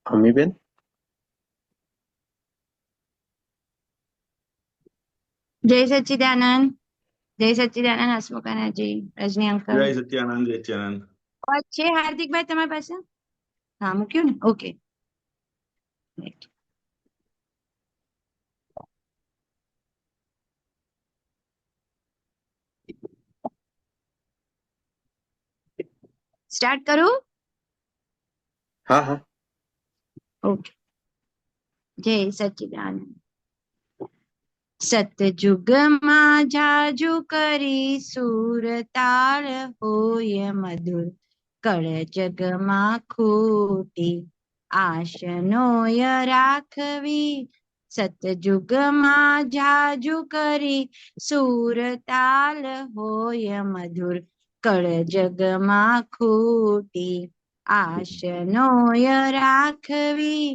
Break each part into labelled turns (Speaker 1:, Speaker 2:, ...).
Speaker 1: અમીબેન,
Speaker 2: જય સચ્ચિદાનંદ. જય સચ્ચિદાનંદ હસમુખાનાજી, રજની અંકલ.
Speaker 3: જય સત્યાનંદ, જય સત્યાનંદ.
Speaker 2: અવાજ છે હાર્દિકભાઈ તમારી પાસે? હા, મૂક્યું ને? ઓકે. સ્ટાર્ટ કરું?
Speaker 1: હા હા.
Speaker 2: ઓકે. જય સચ્ચિદાનંદ. સતયુગમાં જાજુ કરી સુરતાળ હોય મધુર, કળ જગમાં ખોટી આશનોય રાખવી. સતયુગમાં જાજુ કરી સુરતાલ હોય મધુર, કળ જગમાં ખોટી આશનોય રાખવી.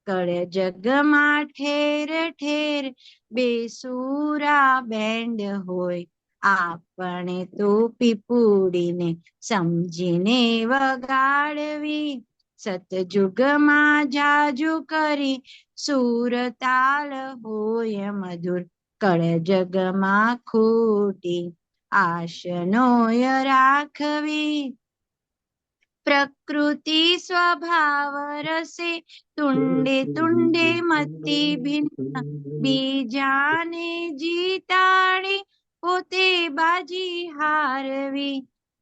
Speaker 2: કળ જગમાં ઠેર ઠેર બેસુરા બેન્ડ હોય, આપણે તો પીપુડીને સમજીને વગાડવી. સતયુગમાં જાજુ કરી સુરતાલ હોય મધુર, કળ જગમાં ખોટી આશનોય રાખવી. પ્રકૃતિ સ્વભાવ રસે તુંડે તુંડે મતી ભિન્ન, બીજાને જીતાડી પોતે બાજી હારવી.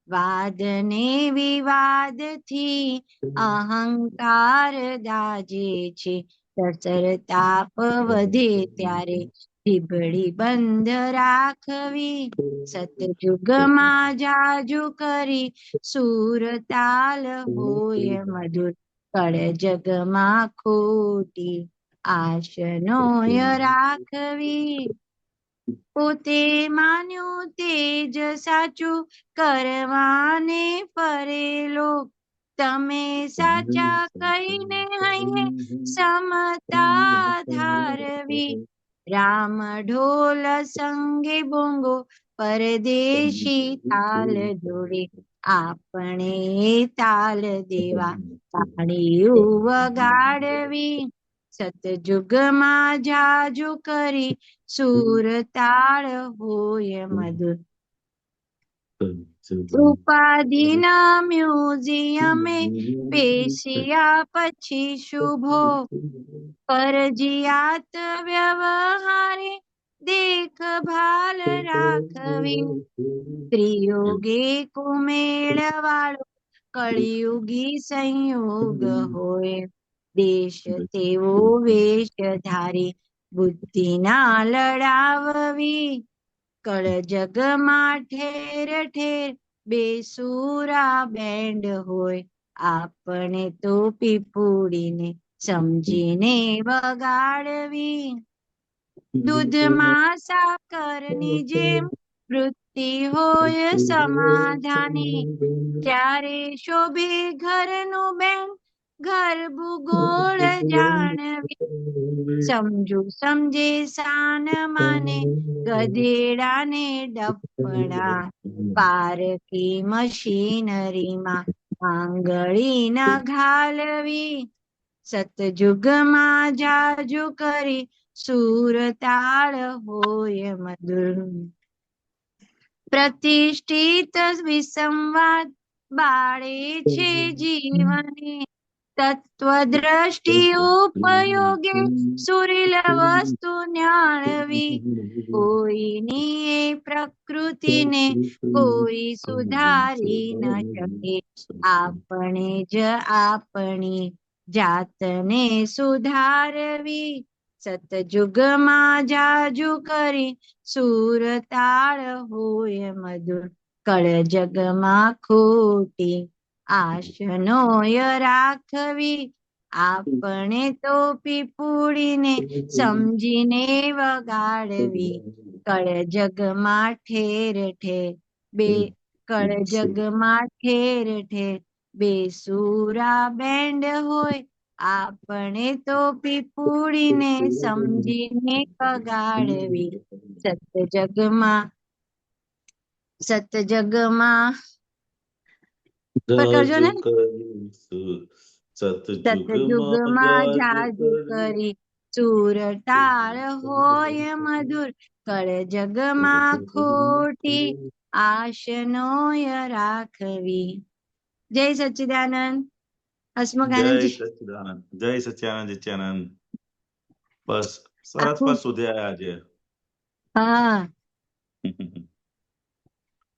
Speaker 2: વાદ ને વિવાદથી અહંકાર દાજે છે, તાપ વધે ત્યારે ઢીબડી બંધ રાખવી. સતયુગમાં જાજુ કરી સુરતાલ હોય મધુર, કળ જગમાં ખોટી આશનોય રાખવી. પોતે માન્યું તે જ સાચું કરવાને ફરેલો, તમે સાચા કહીને હૈયે સમતા ધારવી. રામ ઢોલ સંગે બોંગો પરદેશી તાલ જોડે, આપણે તાલ દેવા તાળીયું વગાડવી. સતયુગમાં જાજુ કરી સુરતાળ હોય મધુર, ઉપાધિના મ્યુઝિયમે પેશિયા પછી શુભો, ફરજિયાત વ્યવહારે દેખભાલ રાખવી. ત્રિયુગે કુમેળ વાળો કળિયુગી સંયોગ હોય, દેશ તેવો વેશ ધારી બુદ્ધિ ના લડાવવી. કળ જગમાં ઠેર ઠેર બેસુરા બેન્ડ હોય, આપણે તો પીપુડીને સમજીને વગાડવી. દૂધમાં સાકરની જેમ વૃત્તિ હોય સમાધાની, ત્યારે શોભે ઘરનું બેન ઘર ભૂગોળ જાણવી. સમજુ સમજે સાન માને ગધેડાને ડફણા, પારકી મશીનરીમાં આંગળી ના ઘાલવી. સતયુગમાં જાજુ કરી સુરતાળ હોય મધુર, પ્રતિષ્ઠિત વિસંવાદ બાળે છે જીવને, તત્વદ્રષ્ટિ ઉપયોગે સુરીલ વસ્તુ ન્યાળવી. કોઈની એ પ્રકૃતિને કોઈ સુધારી ન શકે, આપણે જ આપણી જાતને સુધારવી. સતયુગમાં જાજુ કરી સુરતાળ હોય મધુર, કળ જગમાં ખોટી આશનોય રાખવી. આપણે તો પીપુડીને સમજીને વગાડવી. કળ જગમાં ઠેર ઠેર કળ જગમાં ઠેર ઠેર બેસુરા બેન્ડ હોય, આપણે તો પીપુડીને સમજીને વગાડવી. સતજગમાં પર કરજો ને.
Speaker 1: સતયુગમાં
Speaker 2: સતયુગમાં
Speaker 1: જાદુ
Speaker 2: જાદુ
Speaker 1: કરી
Speaker 2: કરી સુર તાળ હોય મધુર કળ જગમાં ખોટી આશનો રાખવી. જય સચ્ચિદાનંદ. હસમુખ
Speaker 1: જય
Speaker 2: આનંદજી.
Speaker 1: સચ્ચિદાનંદ, જય સચ્ચિદાનંદ નિત્યાનંદ. બસ સરસ
Speaker 2: આખું
Speaker 1: પદ શોધ્યા આજે.
Speaker 2: હા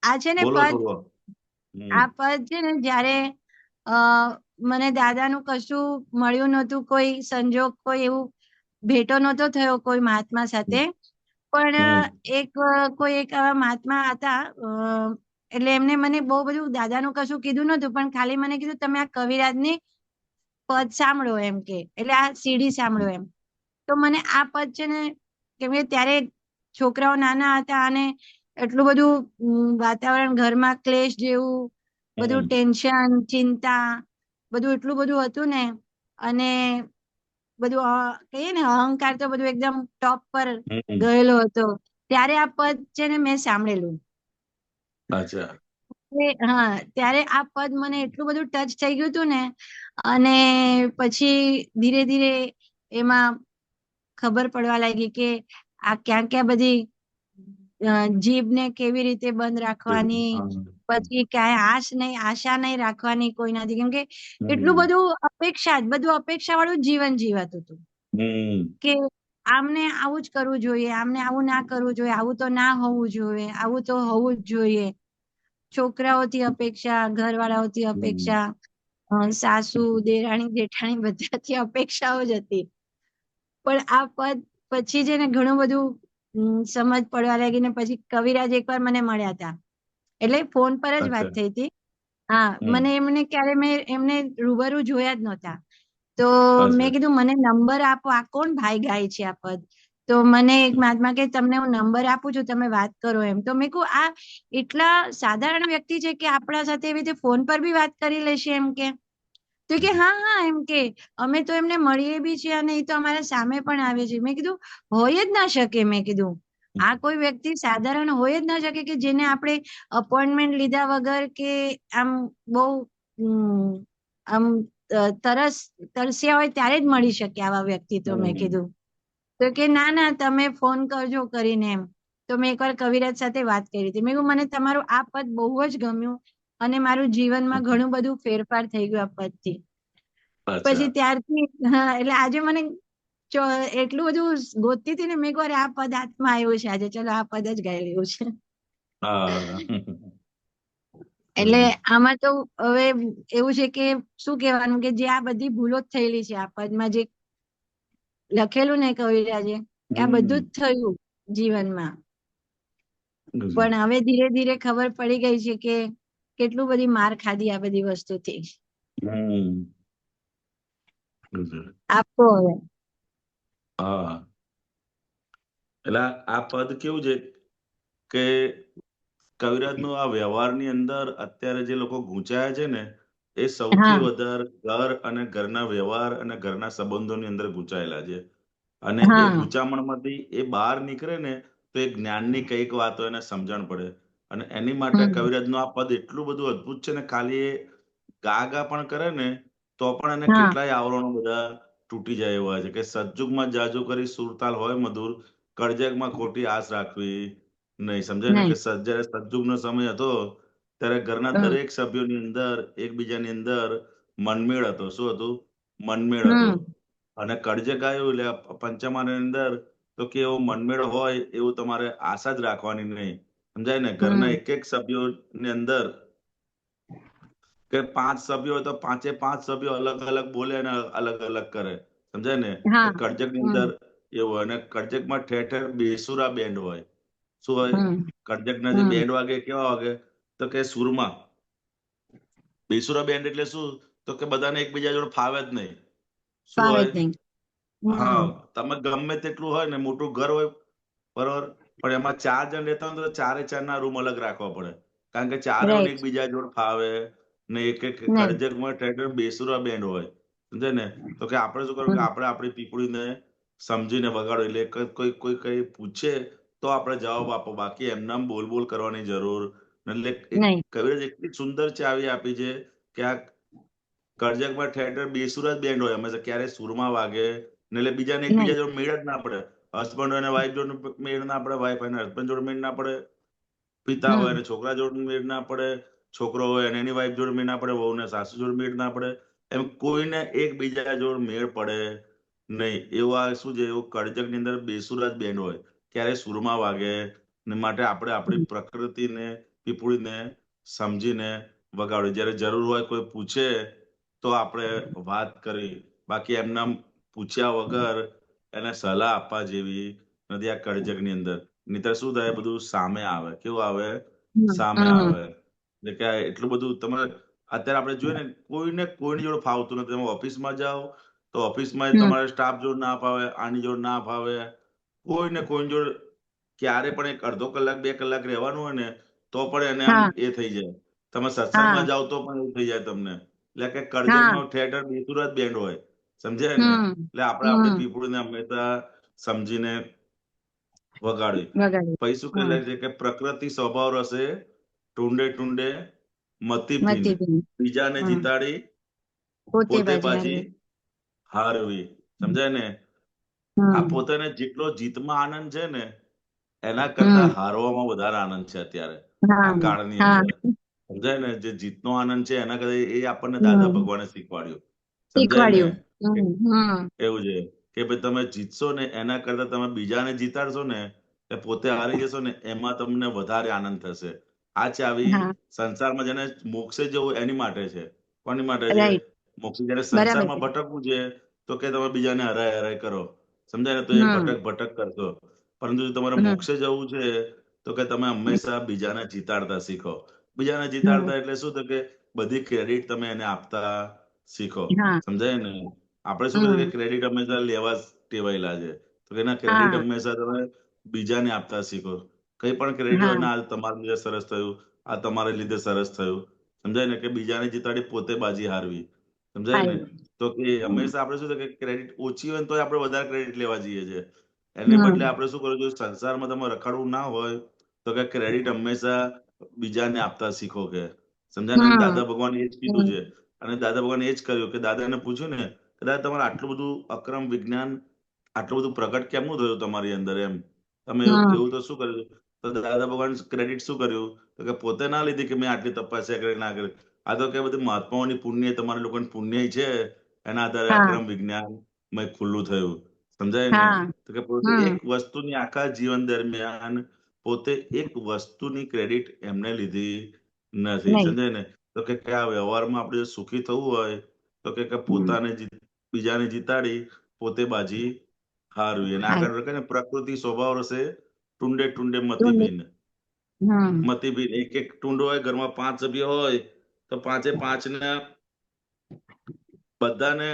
Speaker 2: આ છે ને
Speaker 1: બોલો
Speaker 2: પદ.
Speaker 1: થોડું.
Speaker 2: આ પદ છે ને જયારે અ મને દાદાનું કશું મળ્યું નહોતું, કોઈ સંજોગ, કોઈ એવું ભેટો નહોતો થયો કોઈ મહાત્મા સાથે. પણ કોઈ એક આવા મહાત્મા હતા, એટલે એમને મને બહુ બધું દાદાનું કશું કીધું નહોતું, પણ ખાલી મને કીધું તમે આ કવિરાજની પદ સાંભળો એમ કે, એટલે આ સીડી સાંભળો એમ. તો મને આ પદ છે ને, કેમ કે ત્યારે છોકરાઓ નાના હતા અને એટલું બધું વાતાવરણ ઘરમાં ક્લેશ જેવું, બધું ટેન્શન, ચિંતા, બધું એટલું બધું હતું ને, અને બધું કહીએ ને અહંકાર તો બધું એકદમ ટોપ પર ગયેલો હતો. ત્યારે આ પદ છે ને મેં સાંભળેલું.
Speaker 1: અચ્છા.
Speaker 2: હા, ત્યારે આ પદ મને એટલું બધું ટચ થઈ ગયું હતું ને, અને પછી ધીરે ધીરે એમાં ખબર પડવા લાગી કે આ ક્યાં ક્યાં બધી જીભને કેવી રીતે બંધ રાખવાની, પછી ક્યાંય આશા નહીં રાખવાની કોઈનાથી, કેમ કે એટલું બધું અપેક્ષા, બધું અપેક્ષા વાળું જીવન જીવાતું હતું કે આમને આવું જ કરવું જોઈએ, આમને આવું ના કરવું જોઈએ, આવું તો ના હોવું જોઈએ, આવું તો હોવું જ જોઈએ. છોકરાઓથી અપેક્ષા, ઘરવાળાઓથી અપેક્ષા, સાસુ, દેરાણી, જેઠાણી, બધાથી અપેક્ષાઓ જ હતી. પણ આ પદ પછી છે ને ઘણું બધું સમજ પડવા લાગી ને પછી કવિરાજ એકવાર મને મળ્યા હતા, એટલે ફોન પર જ વાત થઈ હતી. હા, મને એમને ક્યારે મેં એમને રૂબરૂ જોયા જ નહોતા. તો મેં કીધું મને નંબર આપો, આ કોણ ભાઈ ગાય છે આ પદ? તો મને એક મહાત્મા કે તમને હું નંબર આપું છું, તમે વાત કરો એમ. તો મેં કહું આ એટલા સાધારણ વ્યક્તિ છે કે આપણા સાથે એવી રીતે ફોન પર બી વાત કરી લેશે એમ કે. તો કે હા હા એમ કે અમે તો એમને મળીએ બી છીએ અને એ તો અમારા સામે પણ આવે છે. મેં કીધું હોય જ ના શકે, મેં કીધું આ કોઈ વ્યક્તિ સાધારણ હોય જ ના શકે કે જેને આપણે અપોઇન્ટમેન્ટ લીધા વગર કે આમ બહુ આમ તરસ્યા હોય ત્યારે જ મળી શકે આવા વ્યક્તિ. તો મેં કીધું, તો કે ના ના તમે ફોન કરજો કરીને એમ. તો મેં એકવાર કવિરાજ સાથે વાત કરી હતી. મેં કીધું મને તમારું આ પદ બહુ જ ગમ્યું અને મારું જીવનમાં ઘણું બધું ફેરફાર થઈ ગયું આ પદથી. પછી ત્યારથી હા, એટલે આજે મને એટલું બધું ગોતતી હતી ને, મેં એકવાર આ પદ હાથમાં આવ્યું છે આજે, ચલો આ પદ જ ગાઈ લેવું છે. એટલે આમાં તો હવે એવું છે કે શું કહેવાનું, કે જે આ બધી ભૂલો જ થયેલી છે આ પદમાં, જે લખેલું ને કવિરાજે, આ બધું જ થયું જીવનમાં. પણ હવે ધીરે ધીરે ખબર પડી ગઈ છે કે કેટલું બધી માર ખાધી આ બધી વસ્તુથી. આપો હવે.
Speaker 1: હા, એટલે આ પદ કેવું છે કે કવિરાજનો આ વ્યવહારની અંદર અત્યારે જે લોકો ગૂંચાયા છે ને, એ સૌથી
Speaker 2: હા
Speaker 1: વધારે ઘર અને ઘરના વ્યવહાર અને ઘરના સંબંધોની અંદર ગૂંચાયેલા છે. અને એ
Speaker 2: હા
Speaker 1: ગૂંચામણમાંથી એ બહાર નીકળે ને તો એ જ્ઞાનની કઈક વાતો એને સમજણ પડે. અને એની માટે કવિરાજનું આ પદ એટલું બધું અદ્ભુત છે ને, ખાલી એ ગા ગા પણ કરે ને તો પણ એને
Speaker 2: હા
Speaker 1: કેટલાય આવરણો બધા તૂટી જાય એવા છે. કે સજ્જુગમાં જાજુ કરી સુરતાલ હોય મધુર, કળજગમાં ખોટી આસ રાખવી નહીં. સમજાય ને?
Speaker 2: નહીં.
Speaker 1: કે જયારે સજ્જુગનો સમય હતો ત્યારે ઘરના
Speaker 2: હમ
Speaker 1: દરેક સભ્યોની અંદર એકબીજાની અંદર મનમેળ હતો. શું હતું? મનમેળ હતો.
Speaker 2: હમ
Speaker 1: અને કળજગ આવ્યું એટલે પંચમાની અંદર તો કે એવો મનમેળ હોય એવું તમારે આશા જ રાખવાની નહીં. સમજાય ને? ઘરના
Speaker 2: હમ
Speaker 1: એક એક સભ્યોની અંદર કે 5 સભ્યો હોય તો પાંચે 5 સભ્યો અલગ અલગ બોલે અને અલગ અલગ કરે. સમજાય ને?
Speaker 2: હા
Speaker 1: એ કળજગની
Speaker 2: હમ
Speaker 1: અંદર એવું હોય. અને કળજગમાં ઠેર ઠેર બેસુરા બેન્ડ હોય. શું હોય?
Speaker 2: હમ
Speaker 1: કળજગના જે
Speaker 2: હમ
Speaker 1: બેન્ડ વાગે કેવા વાગે? તો કે સુરમાં. બેસુરા બેન્ડ એટલે શું? તો કે બધાને એકબીજા જોડે ફાવે જ નહીં. શું
Speaker 2: ફાવે જ
Speaker 1: હોય?
Speaker 2: નહીં.
Speaker 1: હા,
Speaker 2: હમ
Speaker 1: તમે ગમે તેટલું હોય ને, મોટું ઘર હોય બરોબર, પણ એમાં 4 જણ રહેતા હોય તો ચારે ચારના રૂમ અલગ રાખવા પડે. કારણ કે ચારેયને
Speaker 2: રાઈટ.
Speaker 1: એકબીજા જોડે ફાવે ને. એક એક
Speaker 2: નહીં.
Speaker 1: કળજગમાં ઠેર ઠેર બેસુરા બેન્ડ હોય. સમજાય ને? તો કે આપણે શું કરવું? કે
Speaker 2: હમ
Speaker 1: આપણે આપણી પીપળીને સમજીને વગાડો. એટલે કોઈ કોઈ કઈ પૂછે તો આપણે જવાબ આપો. બાકી એમનામ બોલ બોલ કરવાની જરૂર. એટલે એક
Speaker 2: નહીં.
Speaker 1: કવિરાજ એટલી સુંદર ચાવી આપી છે કે આ કરજકમાં ઠેર ઠેર બેસુર જ બેન્ડ હોય હંમેશા, ક્યારે સુરમાં વાગે ને એટલે બીજાને
Speaker 2: નહીં.
Speaker 1: એકબીજા જોડે મેળ જ ના પડે. હસબન્ડ અને વાઈફ જોડે મેળ ના પડે, વાઈફ અને હસબન્ડ જોડે મેળ ના પડે, પિતા હોય
Speaker 2: હમ
Speaker 1: અને છોકરા જોડે મેળ ના પડે, છોકરો હોય અને એની વાઈફ જોડે મેળ ના પડે, વહુ ને સાસુ જોડે મેળ ના પડે, એમ કોઈને એકબીજા જોડે મેળ પડે નહીં. એવું આ શું છે, એવું કરજકની અંદર બેસુરા જ બેન્ડ હોય, ક્યારે સુરમાં વાગે ને માટે આપણે આપણી પ્રકૃતિને પીપળીને સમજીને વગાડવી. જ્યારે જરૂર હોય કોઈ પૂછે તો આપણે વાત કરી, બાકી એમના પૂછ્યા વગર એને સલાહ આપવા જેવી નથી આ કરજકની અંદર. નહીંતર શું થાય, બધું સામે આવે. કેવું આવે?
Speaker 2: હમ
Speaker 1: સામે
Speaker 2: હમ
Speaker 1: આવે. એટલે કે એટલું બધું તમે અત્યારે આપણે જોઈએ ને, કોઈને કોઈની જોડે ફાવતું નથી. તમે ઓફિસમાં જાઓ તો ઓફિસમાં
Speaker 2: હમ
Speaker 1: તમારે સ્ટાફ જોડે ના ફાવે, આની જોડે ના ફાવે, કોઈને કોઈની જોડે ક્યારે પણ એક અડધો કલાક 2 કલાક રહેવાનું હોય ને તો પણ એને આમ
Speaker 2: હા
Speaker 1: એ થઈ જાય. તમે સત્સંગમાં
Speaker 2: હા
Speaker 1: જાઓ તો પણ એવું થઈ જાય તમને. એટલે કે
Speaker 2: હા
Speaker 1: કરજણમાં ઠેર ઠેર બેસુરા જ બેન્ડ હોય, સમજાય ને?
Speaker 2: હમ
Speaker 1: એટલે આપણે આપણી
Speaker 2: હમ
Speaker 1: પીપળીને હંમેશા સમજીને વગાડવી.
Speaker 2: વગાડ્યું.
Speaker 1: પછી શું કહે
Speaker 2: હમ
Speaker 1: છે કે પ્રકૃતિ સ્વભાવ રસે ટુંડે ટુંડે મતી ભીન,
Speaker 2: મતી બેન.
Speaker 1: બીજાને
Speaker 2: હમ
Speaker 1: જીતાડી
Speaker 2: પોતે
Speaker 1: પોતે
Speaker 2: બાજી
Speaker 1: પાછી
Speaker 2: હારી.
Speaker 1: હારવી. સમજાય ને? આ
Speaker 2: હમ
Speaker 1: પોતાને જેટલો જીતમાં આનંદ છે ને એના કરતા
Speaker 2: હમ
Speaker 1: હારવામાં વધારે આનંદ છે અત્યારે
Speaker 2: હા
Speaker 1: આ કાળની
Speaker 2: હા
Speaker 1: અંદર. સમજાય ને? જે જીતનો આનંદ છે એના કરતા એ આપણને દાદા
Speaker 2: હમ
Speaker 1: ભગવાને શીખવાડ્યું. સમજાય ને?
Speaker 2: શીખવાડ્યું. હમ
Speaker 1: એવું છે કે ભાઈ તમે જીતશો ને એના કરતા તમે બીજાને જીતાડશો ને એ પોતે હારી જશો ને એમાં તમને વધારે આનંદ થશે. આ ચાવી
Speaker 2: હા
Speaker 1: સંસારમાં જેને મોક્ષે જવું એની માટે છે. કોની માટે છે?
Speaker 2: રાઈટ.
Speaker 1: મોક્ષે જ્યારે
Speaker 2: બરાબર
Speaker 1: સંસારમાં
Speaker 2: છે.
Speaker 1: ભટકવું છે તો કે તમે બીજાને હરાય હરાય કરો. સમજાય ને? તો એ
Speaker 2: હમ
Speaker 1: ભટક ભટક કરશો. પરંતુ જો તમારે
Speaker 2: હમ
Speaker 1: મોક્ષે જવું છે તો કે તમે હંમેશા બીજાને જીતાડતા શીખો. બીજાને
Speaker 2: હમ
Speaker 1: જીતાડતા એટલે શું? તો કે બધી ક્રેડિટ તમે એને આપતા શીખો.
Speaker 2: હા
Speaker 1: સમજાય ને? આપણે શું કરીએ કે
Speaker 2: હમ
Speaker 1: ક્રેડિટ હંમેશા લેવા જ ટેવાયેલા છે. તો કે એના ક્રેડિટ
Speaker 2: હા
Speaker 1: હંમેશા તમે બીજાને આપતા શીખો. કંઈ પણ ક્રેડિટ હોય
Speaker 2: હા
Speaker 1: ને, આ તમારા લીધે સરસ થયું, આ તમારા લીધે સરસ થયું. સમજાય ને? કે બીજાને જીતાડી પોતે બાજી હારવી. સમજાય ને?
Speaker 2: હારું.
Speaker 1: તો કે
Speaker 2: હમ
Speaker 1: હંમેશા આપણે શું થાય કે ક્રેડિટ ઓછી હોય ને તો આપણે વધારે ક્રેડિટ લેવા જઈએ છીએ. એને બદલે
Speaker 2: હમ
Speaker 1: આપણે શું કરવું જોઈએ? સંસારમાં તમારે રખડવું ના હોય તો કે ક્રેડિટ હંમેશા બીજાને આપતા શીખો કે. સમજાય ને? દાદા ભગવાને એ જ કીધું
Speaker 2: હમ
Speaker 1: છે. અને દાદા ભગવાને એ જ કર્યું કે દાદાને પૂછ્યું ને કે દાદા તમારે આટલું બધું અક્રમ વિજ્ઞાન આટલું બધું પ્રગટ કેમનું થયું તમારી અંદર એમ? તમે એવું
Speaker 2: હમ
Speaker 1: એવું તો શું કર્યું? તો દાદા ભગવાન ક્રેડિટ શું કર્યું? તો કે પોતે ના લીધી કે મેં આટલી તપસ્યા કરી ના કરી. આ તો કે બધી મહાત્માઓની પુણ્ય, તમારા લોકોની પુણ્ય છે એના આધારે
Speaker 2: હા
Speaker 1: અક્રમ વિજ્ઞાન ખુલ્લું થયું. સમજાય ને?
Speaker 2: હા
Speaker 1: તો કે પોતે એક
Speaker 2: હમ
Speaker 1: વસ્તુની આખા જીવન દરમિયાન પોતે એક વસ્તુની ક્રેડિટ એમને લીધી નથી.
Speaker 2: નહીં.
Speaker 1: સમજાય ને? તો કે આ વ્યવહારમાં આપણે સુખી થવું હોય તો કે
Speaker 2: હમ
Speaker 1: પોતાને બીજાને જીતાડી પોતે બાજી હારવી. અને
Speaker 2: હારું.
Speaker 1: આગળ લખે ને પ્રકૃતિ સ્વભાવ રસે ટુંડે ટુંડે મતી
Speaker 2: ટુંડી.
Speaker 1: ભીન.
Speaker 2: હમ
Speaker 1: મતી ભીન. એક એક ટુંડો હોય, ઘરમાં 5 સભ્ય હોય તો પાંચે પાંચને બધાને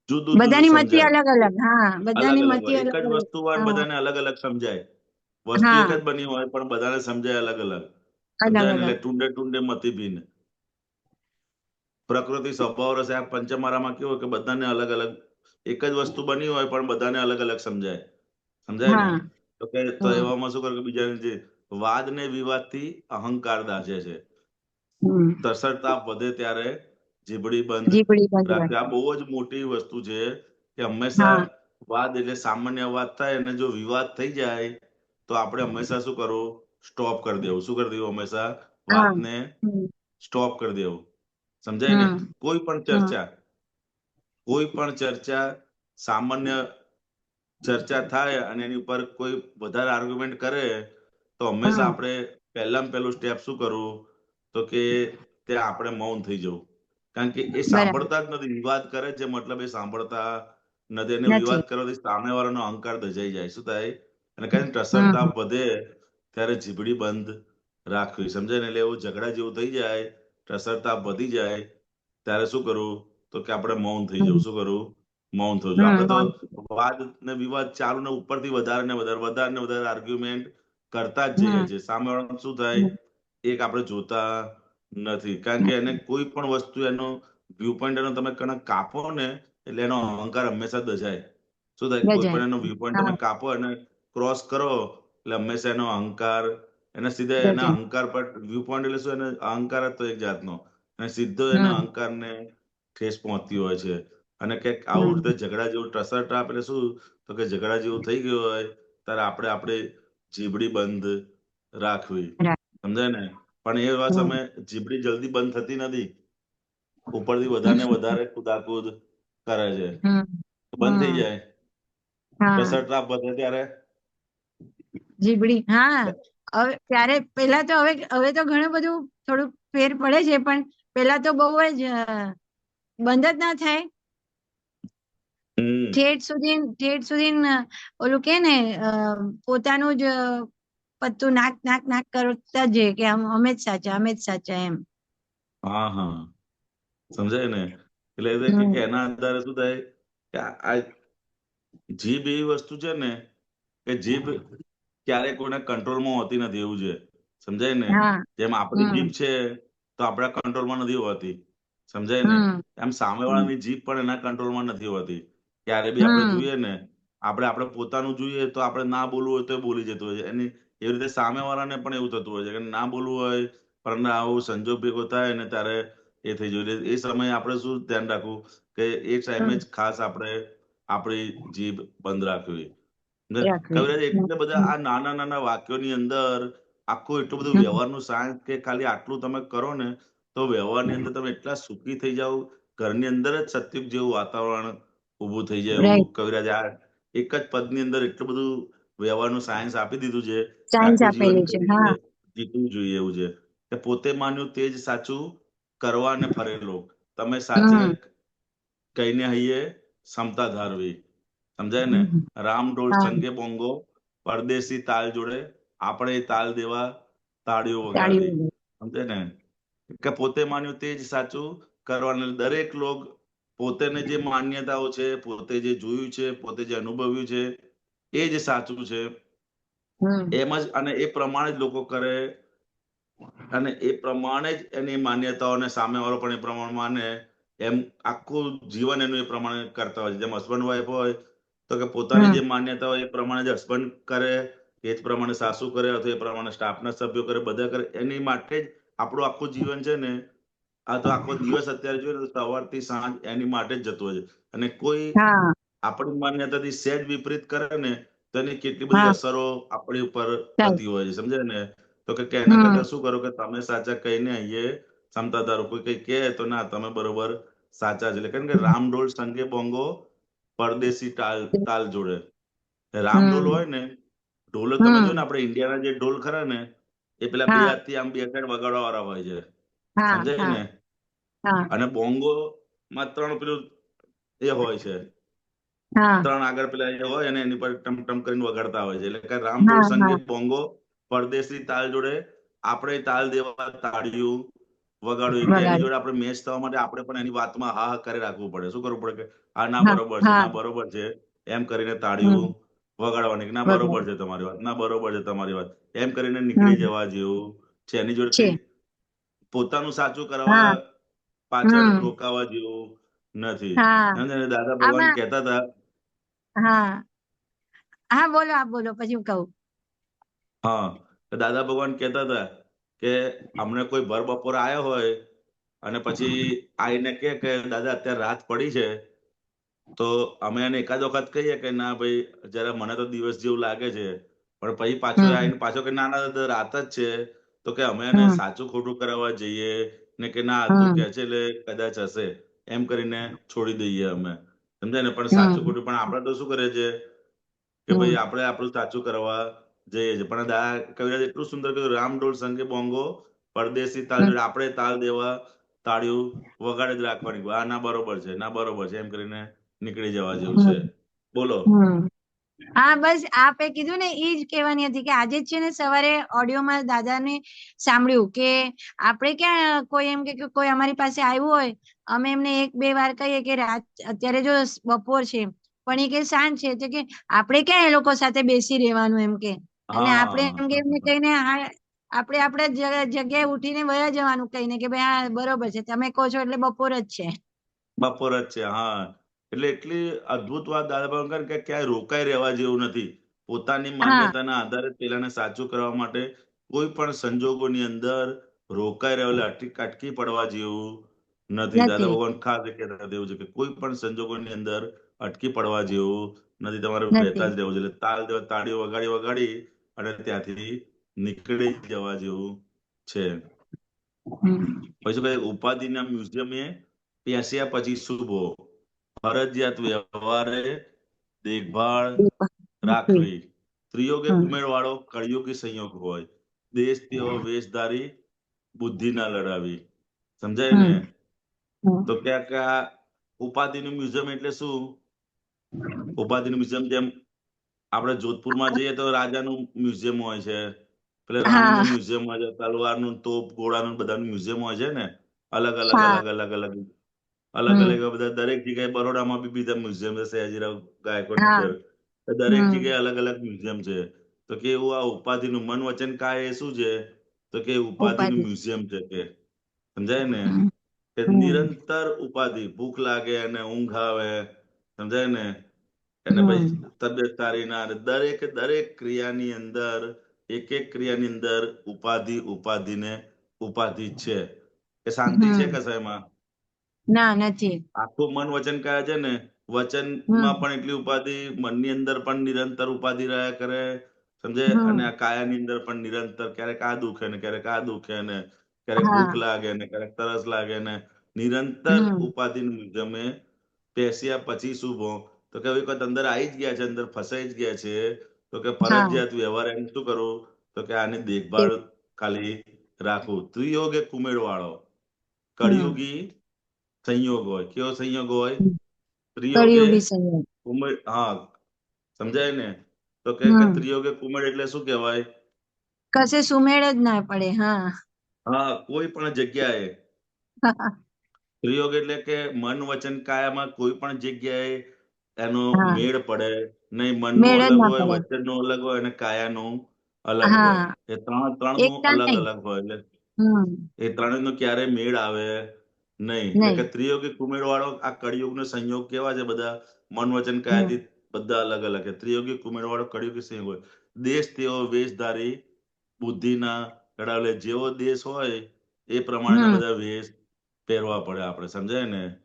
Speaker 1: જુદું જુદું
Speaker 2: બધાની મતી
Speaker 1: સમજાય.
Speaker 2: અલગ અલગ. હા
Speaker 1: અલગ
Speaker 2: બધાની
Speaker 1: અલગ
Speaker 2: મતી
Speaker 1: હોય. એક
Speaker 2: અલગ
Speaker 1: જ
Speaker 2: અલગ.
Speaker 1: વસ્તુ હોય ને
Speaker 2: હા
Speaker 1: બધાને અલગ અલગ સમજાય. વસ્તુ એક
Speaker 2: હા
Speaker 1: જ બની હોય પણ બધાને સમજાય અલગ અલગ.
Speaker 2: અલગ
Speaker 1: સમજાય ને?
Speaker 2: અલગ.
Speaker 1: એટલે ટુંડે ટુંડે મતી ભીન. પ્રકૃતિ સ્વભાવ રસે આ પંચમારામાં કેવું હોય કે બધાને અલગ અલગ એક જ વસ્તુ બની હોય પણ બધાને અલગ અલગ સમજાય. સમજાય ને?
Speaker 2: હા
Speaker 1: તો કે તો
Speaker 2: હમ
Speaker 1: એવામાં શું કરે કે બીજાને જે વાદ ને વિવાદથી અહંકાર દાઝે છે.
Speaker 2: હમ
Speaker 1: તસરતા વધે ત્યારે જીભડી બંધ
Speaker 2: જીભડી બંધ
Speaker 1: રાખવી. આ
Speaker 2: રાખવી.
Speaker 1: બહુ જ મોટી વસ્તુ છે કે હંમેશા
Speaker 2: હા
Speaker 1: વાદ એટલે સામાન્ય વાત થાય અને જો વિવાદ થઈ જાય તો આપણે હંમેશા શું કરવું? સ્ટોપ કરી દેવું. શું કરી દેવું? હંમેશા
Speaker 2: હા
Speaker 1: વાતને
Speaker 2: હમ
Speaker 1: સ્ટોપ કરી દેવું. સમજાય ને?
Speaker 2: હમ
Speaker 1: કોઈ પણ
Speaker 2: હમ
Speaker 1: ચર્ચા કોઈ પણ ચર્ચા સામાન્ય ચર્ચા થાય અને એની ઉપર કોઈ વધારે આર્ગ્યુમેન્ટ કરે તો હંમેશા
Speaker 2: હમ
Speaker 1: આપણે પહેલામાં પહેલું સ્ટેપ શું કરવું? તો કે ત્યાં આપણે મૌન થઈ જવું. કારણ કે એ
Speaker 2: બરાબર.
Speaker 1: સાંભળતા જ નથી. વિવાદ કરે છે મતલબ એ સાંભળતા નથી. એને વિવાદ
Speaker 2: નથી.
Speaker 1: કરવાથી સામેવાળાનો અહંકાર દજાઈ જાય. શું થાય? અને કારણ ટસરતા
Speaker 2: હમ
Speaker 1: વધે ત્યારે જીભડી બંધ રાખવી. સમજાય ને? એટલે એવું ઝઘડા જેવું થઈ જાય, ટસરતા વધી જાય ત્યારે શું કરવું? તો કે આપણે મૌન થઈ જવું.
Speaker 2: હમ
Speaker 1: શું કરવું? મૌન થવું જોઈએ. આપણે તો
Speaker 2: હમ
Speaker 1: વાદ ને વિવાદ ચાલુ ને ઉપરથી વધારે ને વધારે વધારે ને વધારે આર્ગ્યુમેન્ટ કરતા જ જઈએ
Speaker 2: હમ
Speaker 1: છીએ. સામેવાળાનું શું થાય?
Speaker 2: હમ
Speaker 1: એક આપણે જોતા નથી. કારણ કે એને કોઈ પણ વસ્તુ એનો વ્યૂ પોઈન્ટ એનો તમે કાપો ને એટલે એનો અહંકાર હંમેશા દજાય. શું થાય? કોઈ
Speaker 2: ગજાય.
Speaker 1: પણ એનો વ્યૂ પોઈન્ટ તમે
Speaker 2: હા
Speaker 1: કાપો અને ક્રોસ કરો એટલે હંમેશા એનો અહંકાર એના સીધા એના
Speaker 2: ગજાય.
Speaker 1: અહંકાર પર વ્યૂ પોઈન્ટ એટલે શું? એને અહંકાર જ તો એક જાતનો. અને સીધો એના અહંકારને ઠેસ પહોંચતી હોય છે. અને કંઈક આવું રીતે ઝઘડા જેવું ટસરટાપ એટલે શું, તો કે ઝઘડા જેવું થઈ ગયું હોય ત્યારે આપણે જીભડી બંધ રાખવી. સમજાય ને? પણ એવા સમયે જીભડી જલ્દી બંધ થતી નથી. ઉપરથી વધારે ને વધારે કુદાકુદ કરે છે. બંધ થઈ જાય. ટસરટાપ વધે ત્યારે
Speaker 2: જીબડી. હવે ત્યારે પેલા તો હવે તો ઘણું બધું થોડું ફેર પડે છે, પણ પેલા તો બહુ જ બંધ જ ના થાય.
Speaker 1: હમ
Speaker 2: ઠેઠ સુધી ઓલું કે ને પોતાનું જ પત્તું નાક નાક નાક કરતા જ કે અમે જ સાચા એમ.
Speaker 1: હા સમજાય ને? એટલે કે એના આધારે શું થાય કે આ જીભ એવી વસ્તુ છે ને કે જીભ ક્યારેય કોઈને કંટ્રોલમાં હોતી નથી, એવું છે. સમજાય ને? જેમ આપણી જીભ છે તો આપણા કંટ્રોલમાં નથી હોતી. સમજાય ને? એમ સામેવાળાની જીભ પણ એના કંટ્રોલમાં નથી હોતી. ક્યારે બી આપણે જોઈએ ને, આપણે પોતાનું જોઈએ તો આપણે ના બોલવું હોય તો બોલી જતું હોય છે. એવી રીતે સામેવાળાને પણ એવું થતું હોય છે કે ના બોલવું હોય, પણ આવું સંજોગ ભેગો થાય ને ત્યારે એ થઈ જાય. એ સમયે આપણે શું ધ્યાન રાખવું કે એ ટાઈમે જ ખાસ આપણે આપણી જીભ બંધ રાખવી. કવિરાજ, એટલે બધા આ નાના નાના વાક્યોની અંદર આખું એટલું બધું વ્યવહારનું સાયન્સ કે ખાલી આટલું તમે કરો ને તો વ્યવહારની અંદર તમે એટલા સુખી થઈ જાઓ, ઘરની અંદર જ સત્યુગ જેવું વાતાવરણ ઊભું થઈ જાય. એવું કવિરાજ આ એક જ પદની અંદર એટલું બધું વ્યવહારનું સાયન્સ આપી દીધું છે કે
Speaker 2: સાયન્સ
Speaker 1: આખું જીવન
Speaker 2: આપેલી
Speaker 1: કઈ
Speaker 2: છે.
Speaker 1: રીતે જીતવું જોઈએ એવું છે. કે પોતે માન્યું તે જ સાચું, કરવા ને ફરેલો. તમે સાચે કહીને હૈયે ક્ષમતા ધારવી. સમજાય ને? રામ ઢોલ સંગે બોંગો, પરદેશી તાલ જોડે, આપણે તાલ દેવા તાળીઓ વગાડવી. સમજે ને? કે પોતે માન્યું તે જ સાચું, કરવાનું. દરેક લોક પોતેને જે માન્યતાઓ છે, પોતે જે જોયું છે, પોતે જે અનુભવ્યું છે એ જ સાચું છે. એમ જ, અને એ પ્રમાણે જ લોકો કરે, અને એ પ્રમાણે જ એની માન્યતાઓને સામેવાળો પણ એ પ્રમાણે માને. એમ આખું જીવન એનું એ પ્રમાણે કરતા હોય છે. જેમ હસબન્ડ વાઈફ હોય તો કે પોતાની જે માન્યતા હોય એ પ્રમાણે જ હસબન્ડ કરે, એ જ પ્રમાણે સાસુ કરે, અથવા એ પ્રમાણે સ્ટાફના સભ્યો કરે, બધા કરે. એની માટે જ આપણું આખું જીવન છે ને, આ તો આખો દિવસ અત્યારે જોઈએ તો સવારથી સાંજ એની માટે જ જતો હોય છે. અને કોઈ આપણી માન્યતાથી સહેજ વિપરીત કરે ને તો એની કેટલી બધી અસરો આપણી ઉપર થતી હોય છે. સમજાય ને? તો કે એના કરતા શું કરો કે તમે સાચા કહીને અહીંયા ક્ષમતા ધારો. કોઈ કઈ કહે તો ના, તમે બરોબર સાચા છે. એટલે કેમ કે રામ ઢોલ સંગે બોંગો, પરદેશી તાલ જોડે. રામઢોલ હોય ને, ઢોલ તમે જો ને, આપણે ઇન્ડિયાના જે ઢોલ ખરા ને એ પેલા બે હાથથી આમ બે સાઈડ વગાડવા વાળા હોય છે. સમજાય ને? અને બોંગો માં ત્રણ પેલું એ હોય છે, ત્રણ આગળ પેલા એ હોય અને એની પર ટમ ટમ કરીને વગાડતા હોય છે. એટલે કે રામઢોળ સંગે બોંગો, પરદેશી તાલ જોડે, આપણે તાલ દેવા તાળિયું વગાડવી. કે એની જોડે આપણે મેચ થવા માટે આપણે પણ એની વાતમાં હા હા કરી રાખવું પડે. શું કરવું પડે કે હા, ના બરોબર છે, ના બરોબર છે, એમ કરીને તાળીઓ વગાડવાની. કે ના બરોબર છે તમારી વાત, ના બરોબર છે તમારી વાત, એમ કરીને નીકળી જવા જેવું છે. એની જોડે કઈ પોતાનું સાચું કરવા પાછળ રોકાવા જેવું નથી. દાદા ભગવાન
Speaker 2: આમાં
Speaker 1: કહેતા હતા.
Speaker 2: બોલો, આપ બોલો પછી હું કહું.
Speaker 1: હા, દાદા ભગવાન કહેતા હતા કે અમને કોઈ ભર બપોરે આવ્યો હોય અને પછી આઈને કે દાદા અત્યારે રાત પડી છે, તો અમે એને એકાદ વખત કહીએ કે ના ભાઈ જરા મને તો દિવસ જેવું લાગે છે, પણ પછી પાછો આવીને પાછો કે ના ના દાદા રાત જ છે, તો કે અમે એને સાચું ખોટું કરાવવા જઈએ ને કે ના તું કે છે એટલે કદાચ હશે, એમ કરીને છોડી દઈએ અમે. સમજાય ને? પણ સાચું ખોટું પણ આપણે તો શું કરીએ છીએ કે ભાઈ આપણે આપણું સાચું કરવા જઈએ છીએ. પણ કવિરાજ એટલું સુંદર કહ્યું, રામ ઢોલ સંગે બોંગો, પરદેશી તાલ જોડે, આપણે તાલ દેવા તાળીઓ વગાડે જ રાખવાની. આ ના બરોબર છે, ના બરોબર છે, એમ કરીને નીકળી જવા જેવું છે. બોલો.
Speaker 2: બસ આપે કીધું ને એ જ કહેવાની હતી કે આજે જ છે ને સવારે ઓડિયોમાં દાદાને સાંભળ્યું કે આપણે ક્યાં કોઈ એમ કે કોઈ અમારી પાસે આવ્યું હોય, અમે એમને એક બે વાર કહીએ કે રાત અત્યારે જો બપોર છે પણ એ કે સાંજ છે, તો કે આપણે ક્યાં એ લોકો સાથે બેસી રહેવાનું એમ કે, અને આપણે એમ કે એમને કહીને આપણે આપણા જગ્યાએ ઉઠીને વયા જવાનું કહીને કે ભાઈ હા બરોબર છે તમે કહો છો એટલે બપોર જ છે.
Speaker 1: બપોર જ છે. હા, એટલે એટલી અદ્ભુત વાત દાદા ભગવાન કે ક્યાંય રોકાઈ રહેવા જેવું નથી. પોતાની માન્યતાના આધારે પેલાને સાચું કરવા માટે કોઈ પણ સંજોગોની અંદર રોકાઈ રહ્યો એટલે અટકી પડવા જેવું નથી. દાદા
Speaker 2: નથી.
Speaker 1: ભગવાન ખાસ એ કહેતા હતા એવું છે કે કોઈ પણ સંજોગોની અંદર અટકી પડવા જેવું નથી. તમારે વહેતા
Speaker 2: નથી.
Speaker 1: જ રહેવું છે. એટલે તાળીઓ વગાડી વગાડી અને ત્યાંથી નીકળી જવા જેવું છે.
Speaker 2: હમ.
Speaker 1: પછી શું કહે, ઉપાધિના મ્યુઝિયમે પેસ્યા પછી શુભો, ફરજિયાત વ્યવહારે દેખભાળ
Speaker 2: નથી.
Speaker 1: રાખવી. ત્રિયોગે
Speaker 2: હમ.
Speaker 1: કુમેરવાળો કળિયુગી સંયોગ હોય. દેશ તેઓ વેશધારી બુદ્ધિ ના લડાવી. સમજાય ને?
Speaker 2: હમ.
Speaker 1: તો
Speaker 2: હમ.
Speaker 1: ક્યાંક આ ઉપાધિનું મ્યુઝિયમ એટલે શું? ઉપાધિનું મ્યુઝિયમ જેમ આપણે જોધપુરમાં જઈએ તો રાજાનું મ્યુઝિયમ હોય છે, પેલે
Speaker 2: હા.
Speaker 1: રાણીનું મ્યુઝિયમ હોય છે, તલવારનું, તોપ, ઘોડાનું બધાનું મ્યુઝિયમ હોય છે ને, અલગ અલગ
Speaker 2: હા.
Speaker 1: અલગ અલગ અલગ અલગ અલગ
Speaker 2: હમ.
Speaker 1: એવા બધા દરેક જગ્યાએ બરોડામાં બી બીજા મ્યુઝિયમ છે, સયાજીરાવ ગાયકવાડનું
Speaker 2: હા.
Speaker 1: છે. દરેક
Speaker 2: હમ.
Speaker 1: જગ્યાએ અલગ અલગ મ્યુઝિયમ છે. તો કે એવું આ ઉપાધિનું મન વચન કાય એ શું છે? તો કે ઉપાધિનું
Speaker 2: ઉપાધિ.
Speaker 1: મ્યુઝિયમ છે કે. સમજાય ને?
Speaker 2: હમ.
Speaker 1: કે
Speaker 2: હમ.
Speaker 1: નિરંતર ઉપાધિ, ભૂખ લાગે અને ઊંઘ આવે, સમજાય ને? એને પછી
Speaker 2: હમ.
Speaker 1: તબિયત સારી ના રહે. દરેક દરેક ક્રિયાની અંદર, એક એક ક્રિયાની અંદર ઉપાધિને ઉપાધિ જ છે. કે શાંતિ છે
Speaker 2: હમ.
Speaker 1: કશાયમાં?
Speaker 2: ના, નથી.
Speaker 1: આખું મન વચન કહે છે ને, વચનમાં
Speaker 2: હમ.
Speaker 1: પણ એટલી ઉપાધિ, મનની અંદર પણ નિરંતર ઉપાધિ રહ્યા કરે, સમજે? અને
Speaker 2: હમ.
Speaker 1: આ કાયાની અંદર પણ નિરંતર, ક્યારેક આ દુખે ને ક્યારેક આ દુખે ને, ક્યારેક ભૂખ
Speaker 2: હા.
Speaker 1: લાગે ને ક્યારેક તરસ લાગે ને, નિરંતર
Speaker 2: હમ.
Speaker 1: ઉપાધિનું મ્યુઝિયમે પેસ્યા પછી શુભો. તો કે હવે કોઈ અંદર આવી જ ગયા છે, અંદર ફસાઈ જ ગયા છે, તો કે
Speaker 2: હા.
Speaker 1: ફરજિયાત વ્યવહાર એમ શું કરવું? તો કે આની
Speaker 2: તે-
Speaker 1: દેખભાળ ખાલી રાખવું. ત્રિયોગે કુમેરવાળો
Speaker 2: હમ.
Speaker 1: કળિયુગી સંયોગ હોય. કેવો સંયોગ હોય? ત્રિયોગે
Speaker 2: કળિયુગી સંયોગ.
Speaker 1: કુમેર. હા, સમજાય ને? તો કે
Speaker 2: હમ.
Speaker 1: ત્રિયોગે કુમેર એટલે શું કહેવાય?
Speaker 2: કશે સુમેળ જ ના પડે. હા.
Speaker 1: હા, કોઈ પણ જગ્યાએ ત્રિયોગ એટલે કે મન વચન કાયામાં કોઈ પણ જગ્યાએ એનો
Speaker 2: હા.
Speaker 1: મેળ પડે નહીં. મનનું
Speaker 2: મેળ જ
Speaker 1: અલગ
Speaker 2: ના
Speaker 1: હોય,
Speaker 2: પડે.
Speaker 1: વચનનું અલગ હોય અને કાયાનું અલગ હોય.
Speaker 2: હા.
Speaker 1: એ ત્રણનું
Speaker 2: એકતા
Speaker 1: અલગ
Speaker 2: નહીં.
Speaker 1: અલગ હોય. એટલે
Speaker 2: હમ.
Speaker 1: એ ત્રણેયનો ક્યારેય મેળ આવે નહીં. એટલે કે
Speaker 2: નહીં.
Speaker 1: ત્રિયોગી કુમેરવાળો આ કળિયુગનો સંયોગ કેવા છે બધા? મન વચન
Speaker 2: હમ.
Speaker 1: કાયાથી બધા અલગ અલગ છે. ત્રિયોગી કુમેરવાળો કળિયુગી સંયોગ હોય. દેશ તેઓ વેશધારી બુદ્ધિના લડાવે. જેવો દેશ હોય એ પ્રમાણેના
Speaker 2: હમ.
Speaker 1: બધા વેશ પહેરવા પડે આપણે. સમજાય ને?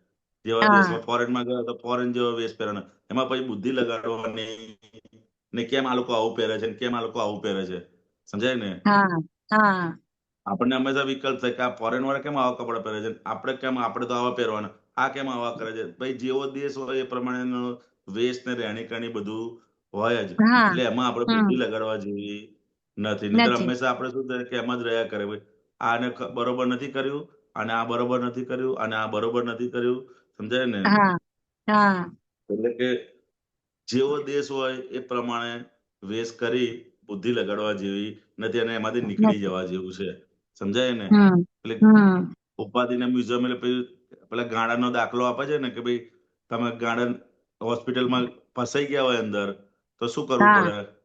Speaker 1: જેવા
Speaker 2: હા.
Speaker 1: દેશમાં ફોરેનમાં ગયા તો ફોરેન જેવો વેશ પહેરવાનો. એમાં પછી બુદ્ધિ લગાડવાની ને કેમ આ લોકો આવું પહેરે છે ને કેમ આ લોકો આવું પહેરે છે. સમજાય ને?
Speaker 2: હા. હા.
Speaker 1: આપણને હંમેશા વિકલ્પ થાય કે આ ફોરેન વાળા કેમ આવા કપડા પહેરે છે, આપણે કેમ, આપણે તો આવા પહેરવાના, આ કેમ આવા કરે છે. ભાઈ જેવો દેશ હોય એ પ્રમાણેનો વેશ ને રહેણી કરણી બધું હોય જ.
Speaker 2: હા.
Speaker 1: એટલે એમાં આપણે બુદ્ધિ
Speaker 2: હમ.
Speaker 1: લગાડવા જેવી નથી. નહીંતર
Speaker 2: નથી.
Speaker 1: હંમેશા આપણે શું થાય કે એમ જ રહ્યા કરે. ભાઈ આને બરોબર નથી કર્યું, અને આ બરોબર નથી કર્યું, અને આ બરોબર નથી કર્યું. સમજાય ને?
Speaker 2: હા. હા.
Speaker 1: એટલે કે જેવો દેશ હોય એ પ્રમાણે વેશ કરી બુદ્ધિ લગાડવા જેવી નથી, અને એમાંથી નીકળી
Speaker 2: નથી.
Speaker 1: જવા જેવું છે. સમજાય ને?
Speaker 2: હમ.
Speaker 1: એટલે
Speaker 2: હમ.
Speaker 1: ઉપાધિના મ્યુઝિયમ એટલે પછી પેલા ગાડાનો દાખલો આપે છે ને કે ભાઈ તમે ગાર્ડન હોસ્પિટલમાં ફસાઈ ગયા હોય અંદર, તો શું કરવું
Speaker 2: હા.
Speaker 1: પડે?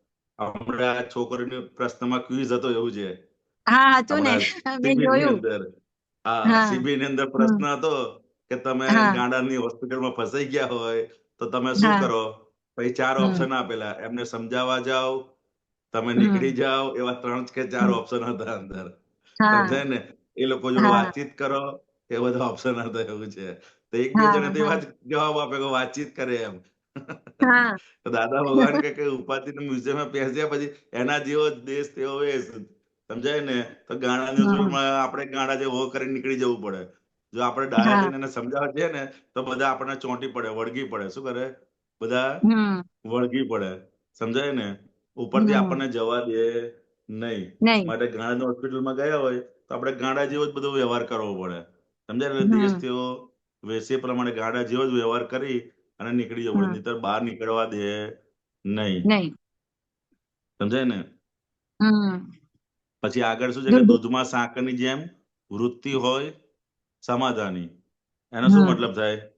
Speaker 1: હમણાં આ છોકરીની પ્રશ્નમાં ક્વિઝ હતો એવું છે.
Speaker 2: હા, હતું ને.
Speaker 1: હમણાં
Speaker 2: મેં
Speaker 1: શિબિરની
Speaker 2: જોયું.
Speaker 1: અંદર. હા,
Speaker 2: હા.
Speaker 1: શિબિરની અંદર
Speaker 2: હમ.
Speaker 1: પ્રશ્ન હતો કે તમે
Speaker 2: હા.
Speaker 1: ગાંડાની હોસ્પિટલમાં ફસાઈ ગયા હોય તો તમે શું
Speaker 2: હા.
Speaker 1: કરો? પછી 4
Speaker 2: હમ.
Speaker 1: ઓપ્શન આપેલા. એમને સમજાવવા જાઓ, તમે નીકળી
Speaker 2: હમ.
Speaker 1: જાઓ, એવા 3 કે 4
Speaker 2: હમ.
Speaker 1: ઓપ્શન હતા અંદર.
Speaker 2: હા.
Speaker 1: સમજાય ને? એ લોકો જોડે
Speaker 2: હા.
Speaker 1: વાતચીત કરો, એ બધા ઓપ્શન હતા એવું છે. તો એક બે
Speaker 2: હા.
Speaker 1: જણે તો
Speaker 2: હા.
Speaker 1: એવા જ જવાબ આપ્યો કે વાતચીત કરે એમ.
Speaker 2: હા.
Speaker 1: તો દાદા ભગવાન કે ઉપાધિના મ્યુઝિયમમાં બેસ્યા પછી એના જેવો જ દેશ તેવો વેશ. સમજાય ને? તો ગાણાની
Speaker 2: હમ.
Speaker 1: હોસ્પિટલમાં આપણે ગાંડા જેવો હો કરીને નીકળી જવું પડે. જો આપણે ડાયા
Speaker 2: હા.
Speaker 1: થઈને એને સમજાવવા જઈએ ને તો બધા આપણને ચોંટી પડે, વળગી પડે. શું કરે? બધા
Speaker 2: હમ.
Speaker 1: વળગી પડે. સમજાય ને? ઉપરથી
Speaker 2: હમ.
Speaker 1: આપણને જવા દે નહીં.
Speaker 2: નહીં.
Speaker 1: માટે ગાંડાની હોસ્પિટલમાં ગયા હોય તો આપણે ગાંડા જેવો જ બધો વ્યવહાર કરવો પડે. સમજાય? એટલે દેશ
Speaker 2: હમ.
Speaker 1: તેવો વેશ એ પ્રમાણે ગાંડા જેવો જ વ્યવહાર કરી અને નીકળી જવું પડે.
Speaker 2: હમ.
Speaker 1: નહીંતર બહાર નીકળવા દે નહીં.
Speaker 2: નહીં.
Speaker 1: સમજાય ને?
Speaker 2: હમ.
Speaker 1: પછી આગળ શું છે કે
Speaker 2: દૂધ.
Speaker 1: દૂધમાં સાકરની જેમ વૃત્તિ હોય સમાધાની. એનો શું
Speaker 2: હમ.
Speaker 1: મતલબ થાય?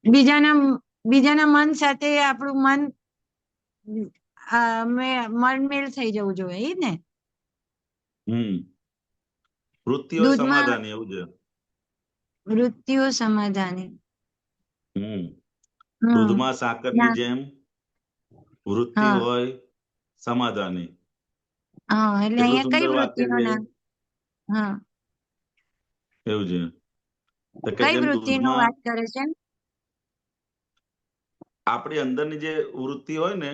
Speaker 2: બીજાના બીજાના મન સાથે આપણું મન મનમેળ થઈ જવું જોઈએ, એ જ ને?
Speaker 1: હમ. વૃત્તિ હોય
Speaker 2: દૂધમાં
Speaker 1: સમાધાની એવું છે.
Speaker 2: મૃત્યુ સમાધાની.
Speaker 1: હમ.
Speaker 2: હમ.
Speaker 1: દૂધમાં સાકરની
Speaker 2: ના.
Speaker 1: જેમ વૃત્તિ
Speaker 2: હા.
Speaker 1: હોય સમાધાની.
Speaker 2: હા, એટલે
Speaker 1: કેટલું
Speaker 2: અહીંયા કઈ
Speaker 1: સુંદર વાક્ય
Speaker 2: વૃત્તિનું
Speaker 1: છે.
Speaker 2: નામ? હા,
Speaker 1: એવું છે તો કે
Speaker 2: કઈ
Speaker 1: જેમ
Speaker 2: વૃત્તિનું
Speaker 1: દૂધમાં
Speaker 2: વાત કરે છે?
Speaker 1: આપણી અંદરની જે વૃત્તિ હોય ને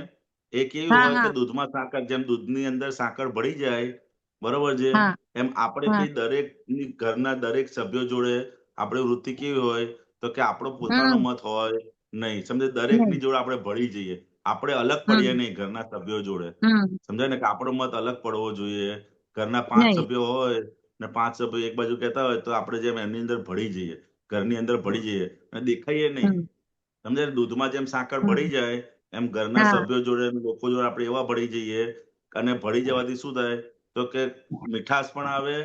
Speaker 1: એ કેવી
Speaker 2: હા
Speaker 1: હોય કે
Speaker 2: હા
Speaker 1: દૂધમાં સાકર, જેમ દૂધની અંદર સાકર ભળી જાય, બરોબર છે,
Speaker 2: હા
Speaker 1: એમ આપણે
Speaker 2: હા.
Speaker 1: બી દરેકની ઘરના દરેક સભ્યો જોડે આપણી વૃત્તિ કેવી હોય તો કે આપણો પોતાનો
Speaker 2: હમ.
Speaker 1: મત હોય નહીં. સમજે દરેકની
Speaker 2: નહીં.
Speaker 1: જોડે આપણે ભળી જઈએ. આપણે અલગ પડીએ
Speaker 2: હમ.
Speaker 1: નહીં ઘરના સભ્યો જોડે.
Speaker 2: હમ.
Speaker 1: સમજાય ને કે આપણો મત અલગ પડવો જોઈએ. ઘરના 5
Speaker 2: નહીં.
Speaker 1: સભ્યો હોય ને 5 સભ્યો એક બાજુ કહેતા હોય તો આપણે જેમ એમની અંદર ભળી જઈએ. ઘરની અંદર ભળી જઈએ અને દેખાઈએ નહીં.
Speaker 2: હમ.
Speaker 1: સમજ્યા? દૂધમાં જેમ સાકર ભળી
Speaker 2: હમ.
Speaker 1: જાય એમ ઘરના
Speaker 2: હા.
Speaker 1: સભ્યો જોડે અને લોકો જોડે આપણે એવા ભળી જઈએ અને ભળી જવાથી શું થાય તો કે મીઠાશ પણ આવે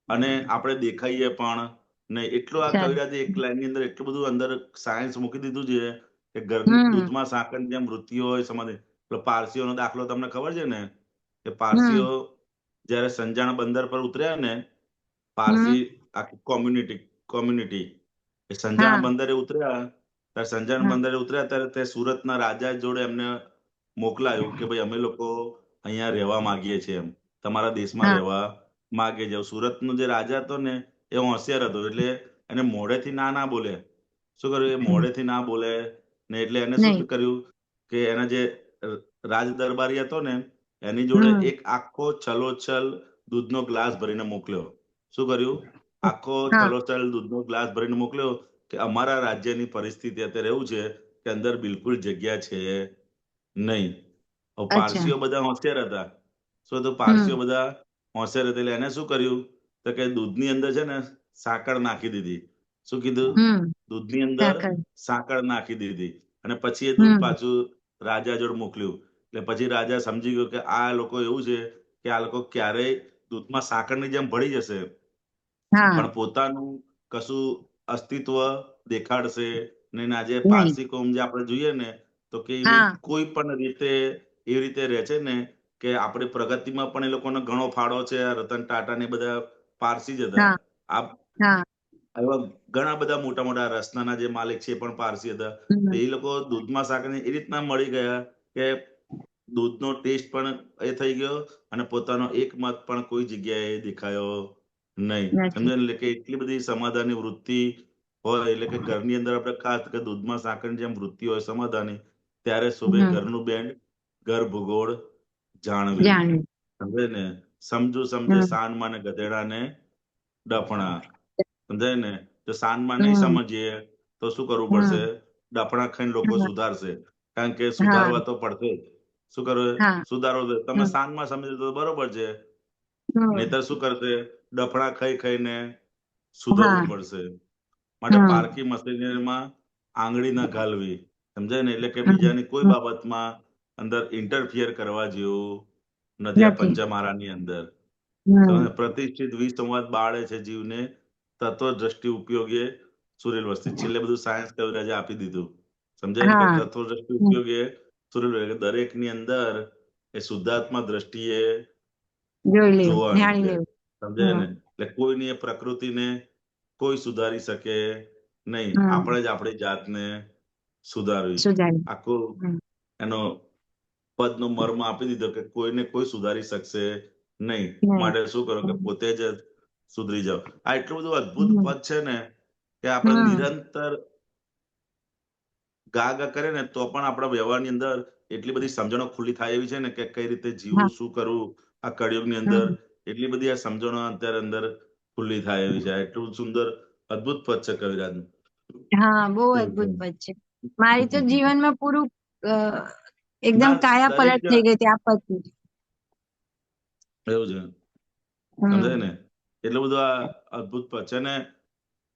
Speaker 1: અને આપણે દેખાઈએ પણ નહીં. એટલું આ
Speaker 2: ચાલ.
Speaker 1: કવિરાજે એક લાઈનની અંદર એટલું બધું અંદર સાયન્સ મૂકી દીધું છે કે
Speaker 2: હમ.
Speaker 1: દૂધમાં સાકરની જેમ વૃત્તિઓ હોય સમાધિ. પેલો પારસીઓનો દાખલો તમને ખબર છે ને કે પારસીઓ
Speaker 2: હમ.
Speaker 1: જ્યારે સંજાણ બંદર પર ઉતર્યા ને,
Speaker 2: હમ.
Speaker 1: પારસી આખી કોમ્યુનિટી એ સંજાણ
Speaker 2: હા.
Speaker 1: બંદરે ઉતર્યા. ત્યારે સંજાણ
Speaker 2: હા.
Speaker 1: બંદરે ઉતર્યા ત્યારે તે સુરતના રાજા જોડે એમને મોકલાયું કે ભાઈ અમે લોકો અહીંયા રહેવા માંગીએ છીએ, એમ તમારા દેશમાં
Speaker 2: હા.
Speaker 1: રહેવા માંગે છે. સુરતનો જે રાજા હતો ને એ હોશિયાર હતો એટલે એને મોઢેથી ના ના બોલે. શું કર્યું? એ
Speaker 2: હમ.
Speaker 1: મોઢેથી ના બોલે ને એટલે એને શું
Speaker 2: નહીં.
Speaker 1: કર્યું કે એના જે રાજ દરબારી હતો ને એની જોડે
Speaker 2: હમ.
Speaker 1: એક આખો છલોછલ દૂધનો ગ્લાસ ભરીને મોકલ્યો. શું કર્યું? આખો
Speaker 2: હા.
Speaker 1: છલોછલ દૂધનો ગ્લાસ ભરીને મોકલ્યો કે અમારા રાજ્યની પરિસ્થિતિ અત્યારે એવું છે કે અંદર બિલકુલ જગ્યા છે નહીં. હવે
Speaker 2: અચ્છા.
Speaker 1: પારસીઓ બધા હોશિયાર હતા. શું હતું? પારસીઓ
Speaker 2: હમ.
Speaker 1: બધા હોશિયાર હતા એટલે એને શું કર્યું તો કે દૂધની અંદર છે ને સાકર નાખી દીધી. શું કીધું?
Speaker 2: હમ.
Speaker 1: દૂધની અંદર
Speaker 2: સાકર.
Speaker 1: સાકર નાખી દીધી અને પછી એ દૂધ
Speaker 2: હમ.
Speaker 1: પાછું રાજા જોડે મોકલ્યું. એટલે પછી રાજા સમજી ગયો કે આ લોકો એવું છે કે આ લોકો ક્યારેય દૂધમાં સાકરની જેમ ભળી જશે
Speaker 2: હા.
Speaker 1: પણ પોતાનું કશું અસ્તિત્વ દેખાડશે નહીં. ને આજે
Speaker 2: નહીં.
Speaker 1: પારસી કોમ જે આપણે જોઈએ ને તો કે એવી
Speaker 2: હા.
Speaker 1: કોઈ પણ રીતે એવી રીતે રહે છે ને કે આપણી પ્રગતિમાં પણ એ લોકોનો ઘણો ફાળો છે. આ રતન ટાટા ને બધા પારસી જ હતા.
Speaker 2: હા.
Speaker 1: આ
Speaker 2: હા.
Speaker 1: એવા ઘણા બધા મોટા મોટા રસનાના જે માલિક છે એ પણ પારસી હતા. તો
Speaker 2: હમ.
Speaker 1: એ લોકો દૂધમાં સાકરને એ રીતના મળી ગયા કે દૂધનો ટેસ્ટ પણ એ થઈ ગયો અને પોતાનો એક મત પણ કોઈ જગ્યાએ દેખાયો નહીં.
Speaker 2: નથી.
Speaker 1: સમજાયું? એટલે કે એટલી બધી સમાધાની વૃત્તિ હોય એટલે કે ઘરની અંદર આપણે ખાસ કે દૂધમાં સાકરની જેમ વૃત્તિ હોય સમાધાની ત્યારે શોભે
Speaker 2: હમ.
Speaker 1: ઘરનું બેન્ડ ઘર ભૂગોળ જાણવી.
Speaker 2: જાણ્યું.
Speaker 1: સમજાય ને? સમજુ સમજે
Speaker 2: હમ.
Speaker 1: સાનમાં ને ગધેડાને ડફણા. સમજાય ને? જો સાનમાં નહીં
Speaker 2: હમ.
Speaker 1: સમજીએ તો શું કરવું પડશે?
Speaker 2: હમ.
Speaker 1: ડફણા ખાઈને લોકો
Speaker 2: હા.
Speaker 1: સુધારશે. કારણ કે
Speaker 2: હા.
Speaker 1: સુધારવા તો પડશે જ. શું કરવું?
Speaker 2: હા.
Speaker 1: સુધારો તમે
Speaker 2: હમ.
Speaker 1: સાનમાં સમજો તો બરોબર છે.
Speaker 2: હમ.
Speaker 1: નહીંતર શું કરશે? ડફણા ખાઈ ખાઈને
Speaker 2: હા.
Speaker 1: સુધરવું પડશે. માટે
Speaker 2: હમ.
Speaker 1: પારકી મશીનરીમાં આંગળી ન ઘાલવી. સમજાય ને? એટલે કે
Speaker 2: હમ.
Speaker 1: બીજાની કોઈ
Speaker 2: હમ.
Speaker 1: બાબતમાં અંદર ઇન્ટરફિયર કરવા જેવું નથી આ
Speaker 2: નથી.
Speaker 1: પંચમારાની અંદર.
Speaker 2: હમ.
Speaker 1: સમજ્યા? પ્રતિષ્ઠિત વિસંવાદ બાળે છે જીવને તત્વદ્રષ્ટિ ઉપયોગીએ સુરેલ વસ્તી. છેલ્લે બધું સાયન્સ કવિરાજે આપી દીધું. સમજાય ને? કે
Speaker 2: હા.
Speaker 1: તત્વદ્રષ્ટિ
Speaker 2: હમ.
Speaker 1: ઉપયોગીએ સુરેલ કે દરેકની અંદર એ શુદ્ધાત્મા દ્રષ્ટિએ
Speaker 2: જોઈ લેવું,
Speaker 1: જોવાનું
Speaker 2: જાણી
Speaker 1: છે.
Speaker 2: લેવું.
Speaker 1: સમજાય
Speaker 2: હમ.
Speaker 1: ને? એટલે કોઈની એ પ્રકૃતિને કોઈ સુધારી શકે નહીં.
Speaker 2: હમ.
Speaker 1: આપણે જ આપણી જાતને સુધારવી.
Speaker 2: સુધારી.
Speaker 1: આખું
Speaker 2: હમ.
Speaker 1: એનો પદનો મર્મ આપી દીધો કે કોઈને કોઈ સુધારી શકશે નહીં.
Speaker 2: નહીં.
Speaker 1: માટે શું કરો કે
Speaker 2: હમ.
Speaker 1: પોતે જ સુધરી જાઓ. આ એટલું બધું અદ્ભુત
Speaker 2: હમ.
Speaker 1: પદ છે ને કે આપણે
Speaker 2: હમ.
Speaker 1: નિરંતર ગા ગા કરે ને તો પણ આપણા વ્યવહારની અંદર એટલી બધી સમજણો ખુલ્લી થાય એવી છે ને કે કઈ રીતે
Speaker 2: હા.
Speaker 1: જીવવું, શું કરવું આ કળિયુગની અંદર
Speaker 2: હમ.
Speaker 1: એટલી બધી આ સમજણો અત્યારે અંદર ખુલ્લી થાય એવી છે. એટલું સુંદર અદ્ભુત પદ છે કવિરાજનું.
Speaker 2: હા, બહુ
Speaker 1: એવું છે.
Speaker 2: અદ્ભુત પદ છે. મારી તો જીવનમાં પૂરું અ, એકદમ
Speaker 1: ના
Speaker 2: કાયા
Speaker 1: દરેક
Speaker 2: પલટ થઈ ગઈ હતી આ પદથી.
Speaker 1: એવું છે. સમજાય
Speaker 2: હમ.
Speaker 1: ને? એટલું બધું આ અદ્ભુત પદ છે ને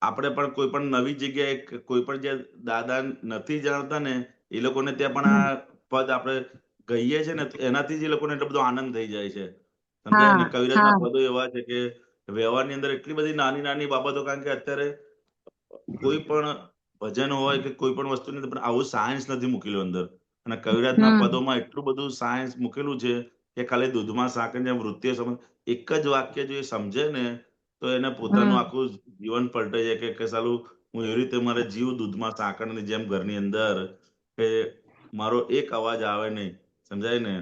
Speaker 1: આપણે પણ કોઈ પણ નવી જગ્યાએ કોઈ પણ જે દાદા નથી જાણતા ને એ લોકોને ત્યાં પણ
Speaker 2: હમ.
Speaker 1: આ પદ આપણે કહીએ છે ને તો એનાથી જ એ લોકોને એટલો બધો આનંદ થઈ જાય છે. સમજાય ને?
Speaker 2: હા.
Speaker 1: કવિરાજના
Speaker 2: હા.
Speaker 1: પદો એવા છે કે વ્યવહારની અંદર એટલી બધી નાની નાની બાબતો કારણ કે અત્યારે કોઈ પણ ભજન હોય કે કોઈ પણ વસ્તુની અંદર પણ આવું સાયન્સ નથી મૂકેલું અંદર. અને કવિરાજના
Speaker 2: હમ.
Speaker 1: પદોમાં એટલું બધું સાયન્સ મૂકેલું છે કે ખાલી દૂધમાં સાકર જેમ વૃત્તિઓ સમજ એક જ વાક્ય જો એ સમજે ને તો એને પોતાનું
Speaker 2: હમ.
Speaker 1: આખું જીવન પલટાઈ જાય કે સાલું હું એવી રીતે મારે જીવ દૂધમાં સાકરની જેમ ઘરની અંદર કે મારો એક અવાજ આવે નહીં. સમજાય ને?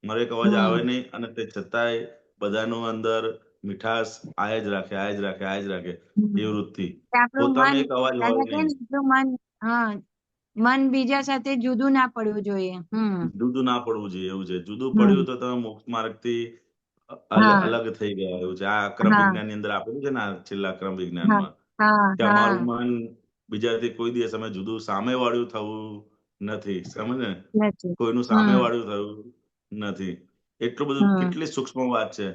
Speaker 1: મારો એક અવાજ આવે
Speaker 2: હમ
Speaker 1: નહીં, અને તે છતાંય બધાનું અંદર મીઠાશ આયા જ રાખે, આયા જ રાખે, આયા જ રાખે,
Speaker 2: હમ.
Speaker 1: એ વૃત્તિ.
Speaker 2: આપણું
Speaker 1: પોતાનો
Speaker 2: મન,
Speaker 1: એક અવાજ હોય
Speaker 2: દાદા કહે
Speaker 1: નહીં.
Speaker 2: ને, આપણું મન, હા, મન બીજા સાથે જુદું ના પડવું જોઈએ.
Speaker 1: જુદું ના પડવું જોઈએ એવું છે. જુદું પડ્યું
Speaker 2: હમ
Speaker 1: તો તમે મોક્ષ માર્ગથી
Speaker 2: હા
Speaker 1: અલગ થઈ ગયા એવું છે. આ અક્રમ
Speaker 2: હા
Speaker 1: વિજ્ઞાનની અંદર આપેલું છે ને, આ છેલ્લા અક્રમ
Speaker 2: હા
Speaker 1: વિજ્ઞાનમાં,
Speaker 2: હા
Speaker 1: કે અમારું
Speaker 2: હા.
Speaker 1: મન બીજાથી કોઈ દિવસ અમે જુદું સામે વાળું થવું નથી. સમજ ને?
Speaker 2: નથી.
Speaker 1: કોઈનું સામે
Speaker 2: હમ
Speaker 1: વાળું થયું નથી. એટલું બધું,
Speaker 2: હમ.
Speaker 1: કેટલી સૂક્ષ્મ વાત છે.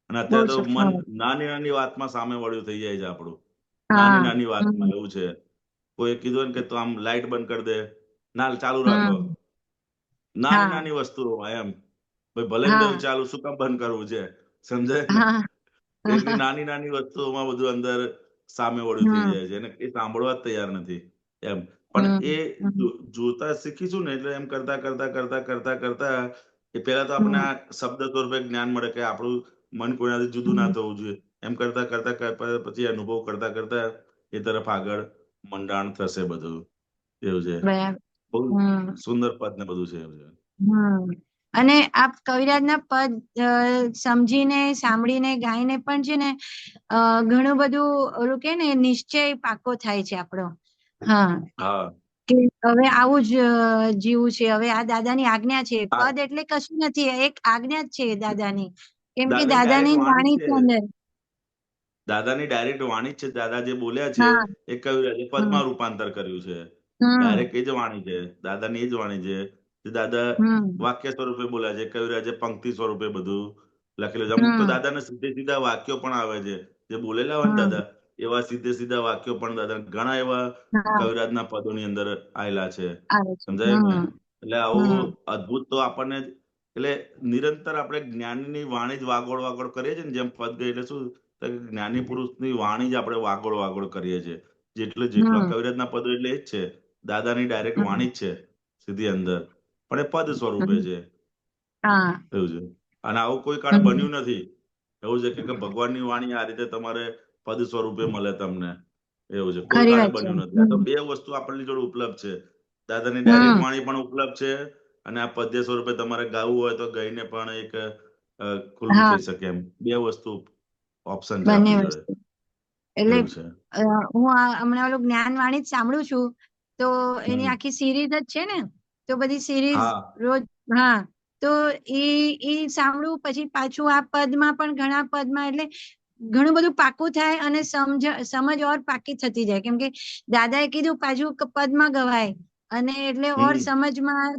Speaker 1: અને
Speaker 2: બહુ
Speaker 1: અત્યારે તો
Speaker 2: સૂક્ષ્મ
Speaker 1: મન
Speaker 2: વાત.
Speaker 1: નાની નાની વાતમાં સામે વાળું થઈ જાય છે આપણું. નાની
Speaker 2: હા.
Speaker 1: નાની વાતમાં
Speaker 2: હમ
Speaker 1: એવું છે. કોઈ કીધું ને કે તું આમ લાઈટ બંધ કરી દે, ના ચાલુ રાખો.
Speaker 2: હમ.
Speaker 1: નાની
Speaker 2: હા
Speaker 1: નાની વસ્તુઓમાં એમ. ભાઈ ભલે ને
Speaker 2: હા
Speaker 1: ચાલુ, શું કામ બંધ કરવું છે? સમજાય ને?
Speaker 2: હા
Speaker 1: એટલી
Speaker 2: હા.
Speaker 1: નાની નાની વસ્તુઓમાં બધું અંદર સામે વળ્યું થઈ
Speaker 2: હમ
Speaker 1: જાય છે, અને એ સાંભળવા જ તૈયાર નથી એમ. પણ એ
Speaker 2: હમ હમ
Speaker 1: જોતા શીખીશું ને, એટલે એમ કરતા કરતા કરતા કરતા કરતા એ પહેલા તો આપણને
Speaker 2: હમ
Speaker 1: આ શબ્દ સ્વરૂપે જ્ઞાન મળે કે આપણું મન કોઈનાથી જુદું ના
Speaker 2: હમ.
Speaker 1: થવું જોઈએ. એમ કરતા કરતા કરતા પછી અનુભવ કરતા કરતા એ તરફ આગળ મંડાણ થશે બધું. એવું છે.
Speaker 2: બરાબર.
Speaker 1: બહુ
Speaker 2: હમ
Speaker 1: સુંદર પદ ને બધું છે એવું છે.
Speaker 2: હમ. અને આપ કવિરાજના પદ સમજીને, સાંભળીને, ગાઈને પણ છે ને, ઘણું બધું ઓલું કે ને, નિશ્ચય પાકો થાય છે આપણો. હા,
Speaker 1: હા.
Speaker 2: કે હવે આવું જ જીવવું છે, હવે આ દાદાની આજ્ઞા છે.
Speaker 1: આ
Speaker 2: પદ એટલે કશું નથી, એક આજ્ઞા જ છે દાદાની. કેમ કે
Speaker 1: દાદાની ડાયરેક્ટ
Speaker 2: દાદાની
Speaker 1: વાણી જ
Speaker 2: વાણી
Speaker 1: છે.
Speaker 2: છે અંદર.
Speaker 1: દાદાની ડાયરેક્ટ વાણી જ છે. દાદા જે બોલ્યા છે
Speaker 2: હા.
Speaker 1: એ કવિરાજે
Speaker 2: હમ
Speaker 1: પદમાં રૂપાંતર કર્યું છે.
Speaker 2: હમ
Speaker 1: ડાયરેક્ટ એ જ વાણી છે. દાદાની એ જ વાણી છે. જે દાદા
Speaker 2: હમ
Speaker 1: વાક્ય સ્વરૂપે બોલ્યા છે. કવિરાજે પંક્તિ સ્વરૂપે બધું લખેલું છે. અમુક તો
Speaker 2: હમ
Speaker 1: દાદાને સીધે સીધા વાક્યો પણ આવે છે. જે બોલેલા હોય ને
Speaker 2: હમ.
Speaker 1: દાદા, એવા સીધે સીધા વાક્યો પણ દાદા ઘણા એવા
Speaker 2: હા,
Speaker 1: કવિરાજના પદોની અંદર આયેલા છે.
Speaker 2: આવે છે.
Speaker 1: સમજાય ને?
Speaker 2: હમ
Speaker 1: એટલે આવું
Speaker 2: હમ
Speaker 1: અદ્ભુત તો આપણને એટલે નિરંતર આપણે જ્ઞાનની વાણી જ વાગોળ વાગોળ કરીએ છીએ ને, જેમ પદ ગઈ એટલે શું, તો કે જ્ઞાની પુરુષની વાણી જ આપણે વાગોળ વાગોળ કરીએ છીએ. જેટલું આ
Speaker 2: હમ
Speaker 1: કવિરાજના પદો એટલે એ જ છે. દાદાની ડાયરેક્ટ
Speaker 2: હમ
Speaker 1: વાણી જ છે સીધી અંદર. પણ એ પદ સ્વરૂપે
Speaker 2: હમ.
Speaker 1: છે.
Speaker 2: હા.
Speaker 1: એવું છે. અને આવું કોઈ કાળ
Speaker 2: હમ.
Speaker 1: બન્યું નથી. એવું છે કે ભગવાનની વાણી આ રીતે તમારે પદ સ્વરૂપે મળે તમને. એવું છે. કોઈ
Speaker 2: ખરી
Speaker 1: કાળે
Speaker 2: વાત છે.
Speaker 1: બન્યું નથી. આ તો
Speaker 2: હમ
Speaker 1: બે વસ્તુ આપણી જોડે ઉપલબ્ધ છે. દાદાની ડાયરેક્ટ
Speaker 2: હમ.
Speaker 1: વાણી પણ ઉપલબ્ધ છે, અને આ પદ્ય સ્વરૂપે તમારે ગાવું હોય તો ગાઈને પણ એક ખુલ્લું
Speaker 2: હા,
Speaker 1: થઈ શકે એમ. બે વસ્તુ ઓપ્શન છે
Speaker 2: બંને
Speaker 1: આપણી જોડે.
Speaker 2: વસ્તુ. એટલે
Speaker 1: એવું છે.
Speaker 2: હું હમણાં ઓલું જ્ઞાનવાણી જ સાંભળું છું, તો એની
Speaker 1: હમ.
Speaker 2: આખી સિરીઝ જ છે ને, તો બધી સિરીઝ
Speaker 1: હા.
Speaker 2: રોજ, હા, તો ઈ સાંભળું, પછી પાછું આ પદમાં પણ ઘણા પદમાં, એટલે ઘણું બધું પાકું થાય અને સમજ ઓર પાકી થતી જાય. કેમ કે દાદાએ કીધું પાછું પદમાં ગવાય, અને એટલે ઓર
Speaker 1: હમ.
Speaker 2: સમજમાં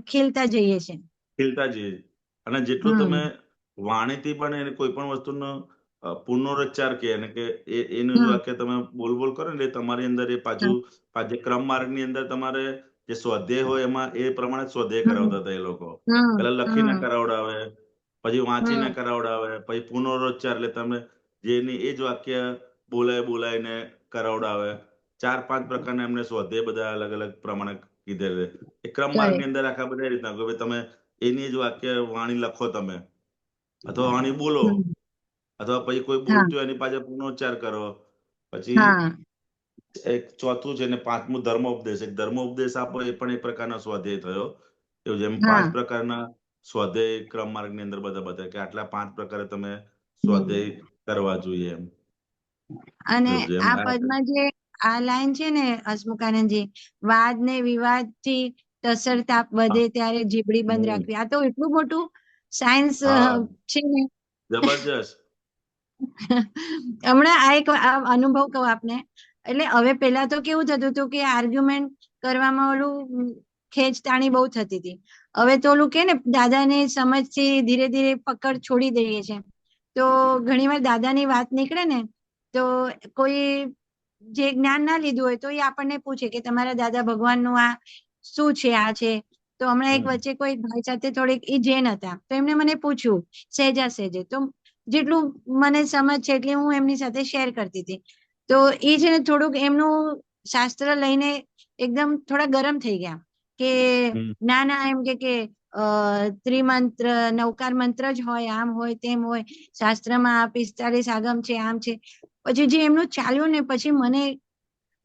Speaker 2: ખીલતા જઈએ છે.
Speaker 1: ખીલતા જઈએ. અને જેટલું તમે
Speaker 2: હમ
Speaker 1: વાણીથી પણ એને કોઈ પણ વસ્તુનો પુનરોચ્ચાર કહે ને, કે એનું જ
Speaker 2: હમ
Speaker 1: વાક્ય તમે બોલ બોલ કરો ને, એટલે તમારી અંદર એ
Speaker 2: હમ
Speaker 1: પાછું જે ક્રમ માર્ગની અંદર તમારે જે સ્વાધ્યાય હોય એમાં એ પ્રમાણે સ્વાધ્યાય
Speaker 2: હમ
Speaker 1: કરાવતા હતા એ લોકો.
Speaker 2: હમ
Speaker 1: પેલા લખીને
Speaker 2: હમ
Speaker 1: કરાવડાવે, પછી વાંચીને
Speaker 2: હમ
Speaker 1: કરાવડાવે, પછી પુનરોચ્ચાર, એટલે તમે જેની એ જ વાક્ય બોલાય બોલાયને કરાવડાવે. 4-5 પ્રકારના એમને સ્વાધ્યાય બધા અલગ અલગ પ્રમાણે કીધેલ છે. એ ક્રમ
Speaker 2: કરે.
Speaker 1: માર્ગની અંદર આખા બધા એ રીતના કે ભાઈ તમે એની જ વાક્ય વાણી લખો તમે, અથવા વાણી બોલો,
Speaker 2: હમ
Speaker 1: અથવા પછી કોઈ
Speaker 2: હા
Speaker 1: બોલતું હોય એની પાછળ પુનરોચ્ચાર કરો. પછી
Speaker 2: હા
Speaker 1: એક ચોથું છે ને, પાંચમું ધર્મોપદેશ. એક ધર્મોપદેશ આપો, એ પણ એક પ્રકારનો સ્વાધ્યાય થયો. એવું છે. એમ 5
Speaker 2: હા.
Speaker 1: પ્રકારના સ્વાધ્યાય ક્રમ માર્ગની અંદર બધા બતાવે કે આટલા 5 પ્રકારે તમે
Speaker 2: હમ.
Speaker 1: સ્વાધ્યાય કરવા જોઈએ એમ.
Speaker 2: અને
Speaker 1: એવું છે. એમ
Speaker 2: આ પદમાં જે આ લાઈન છે ને, હસમુખાનંદજી, વાદ ને વિવાદ થી ટસર તાપ
Speaker 1: હા.
Speaker 2: વધે ત્યારે જીબડી બંધ
Speaker 1: હમ.
Speaker 2: રાખવી, આ તો એટલું મોટું સાયન્સ
Speaker 1: હા.
Speaker 2: છે ને.
Speaker 1: જબરજસ્ત.
Speaker 2: હમણાં આ એક અનુભવ કહું આપને. એટલે હવે પેલા તો કેવું થતું હતું કે આર્ગ્યુમેન્ટ કરવામાં ઓલું ખેંચતાણી બહુ થતી હતી. હવે તો ઓલું કે ને, દાદાની સમજથી ધીરે ધીરે પકડ છોડી દઈએ છે. તો ઘણી વાર દાદાની વાત નીકળે ને, તો કોઈ જે જ્ઞાન ના લીધું હોય, તો એ આપણને પૂછે કે તમારા દાદા ભગવાનનું આ શું છે, આ છે. તો હમણાં એક
Speaker 1: હમ.
Speaker 2: વચ્ચે કોઈ ભાઈ સાથે થોડીક, એ જૈન હતા, તો એમને મને પૂછ્યું સહેજા સહેજે, તો જેટલું મને સમજ છે એટલી હું એમની સાથે શેર કરતી હતી. તો એ છે ને, થોડુંક એમનું શાસ્ત્ર લઈને એકદમ થોડા ગરમ થઈ ગયા, કે
Speaker 1: હમ.
Speaker 2: ના ના, એમ કે ત્રિમંત્ર નવકાર મંત્ર જ હોય, આમ હોય તેમ હોય, શાસ્ત્રમાં 45 આગમ છે, આમ છે. પછી જે એમનું ચાલ્યું ને, પછી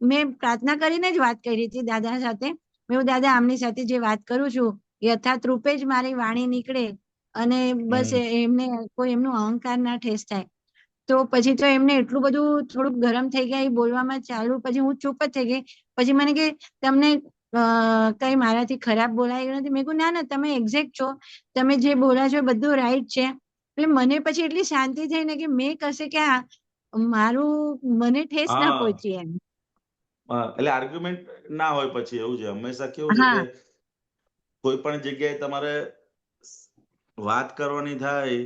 Speaker 2: મેં પ્રાર્થના કરીને જ વાત કરી હતી દાદા સાથે. મેં દાદા, આમની સાથે જે વાત કરું છું યથાર્થ રૂપે જ મારી વાણી નીકળે અને બસ એમને કોઈ એમનું અહંકાર ના ઠેસ થાય. તો પછી તો એમને એટલું બધું થોડુંક ગરમ થઈ ગયા, એ બોલવામાં ચાલુ, પછી હું ચૂપ જ થઈ ગઈ. પછી મને કે તમને કઈ મારાથી ખરાબ બોલાય નથી? મેં કહ્યું ના ના, તમે એક્ઝેક્ટ છો, તમે જે બોલા છો એ બધું રાઈટ છે. એટલે મને પછી એટલી શાંતિ થઈ ને કે મેં કશે ક્યાં મારું મને ઠેસ ના
Speaker 1: હા
Speaker 2: પહોંચી એમ.
Speaker 1: એટલે આર્ગ્યુમેન્ટ ના હોય પછી. એવું છે હંમેશા. કેવું છે કે
Speaker 2: હા
Speaker 1: કોઈ પણ જગ્યાએ તમારે વાત કરવાની થાય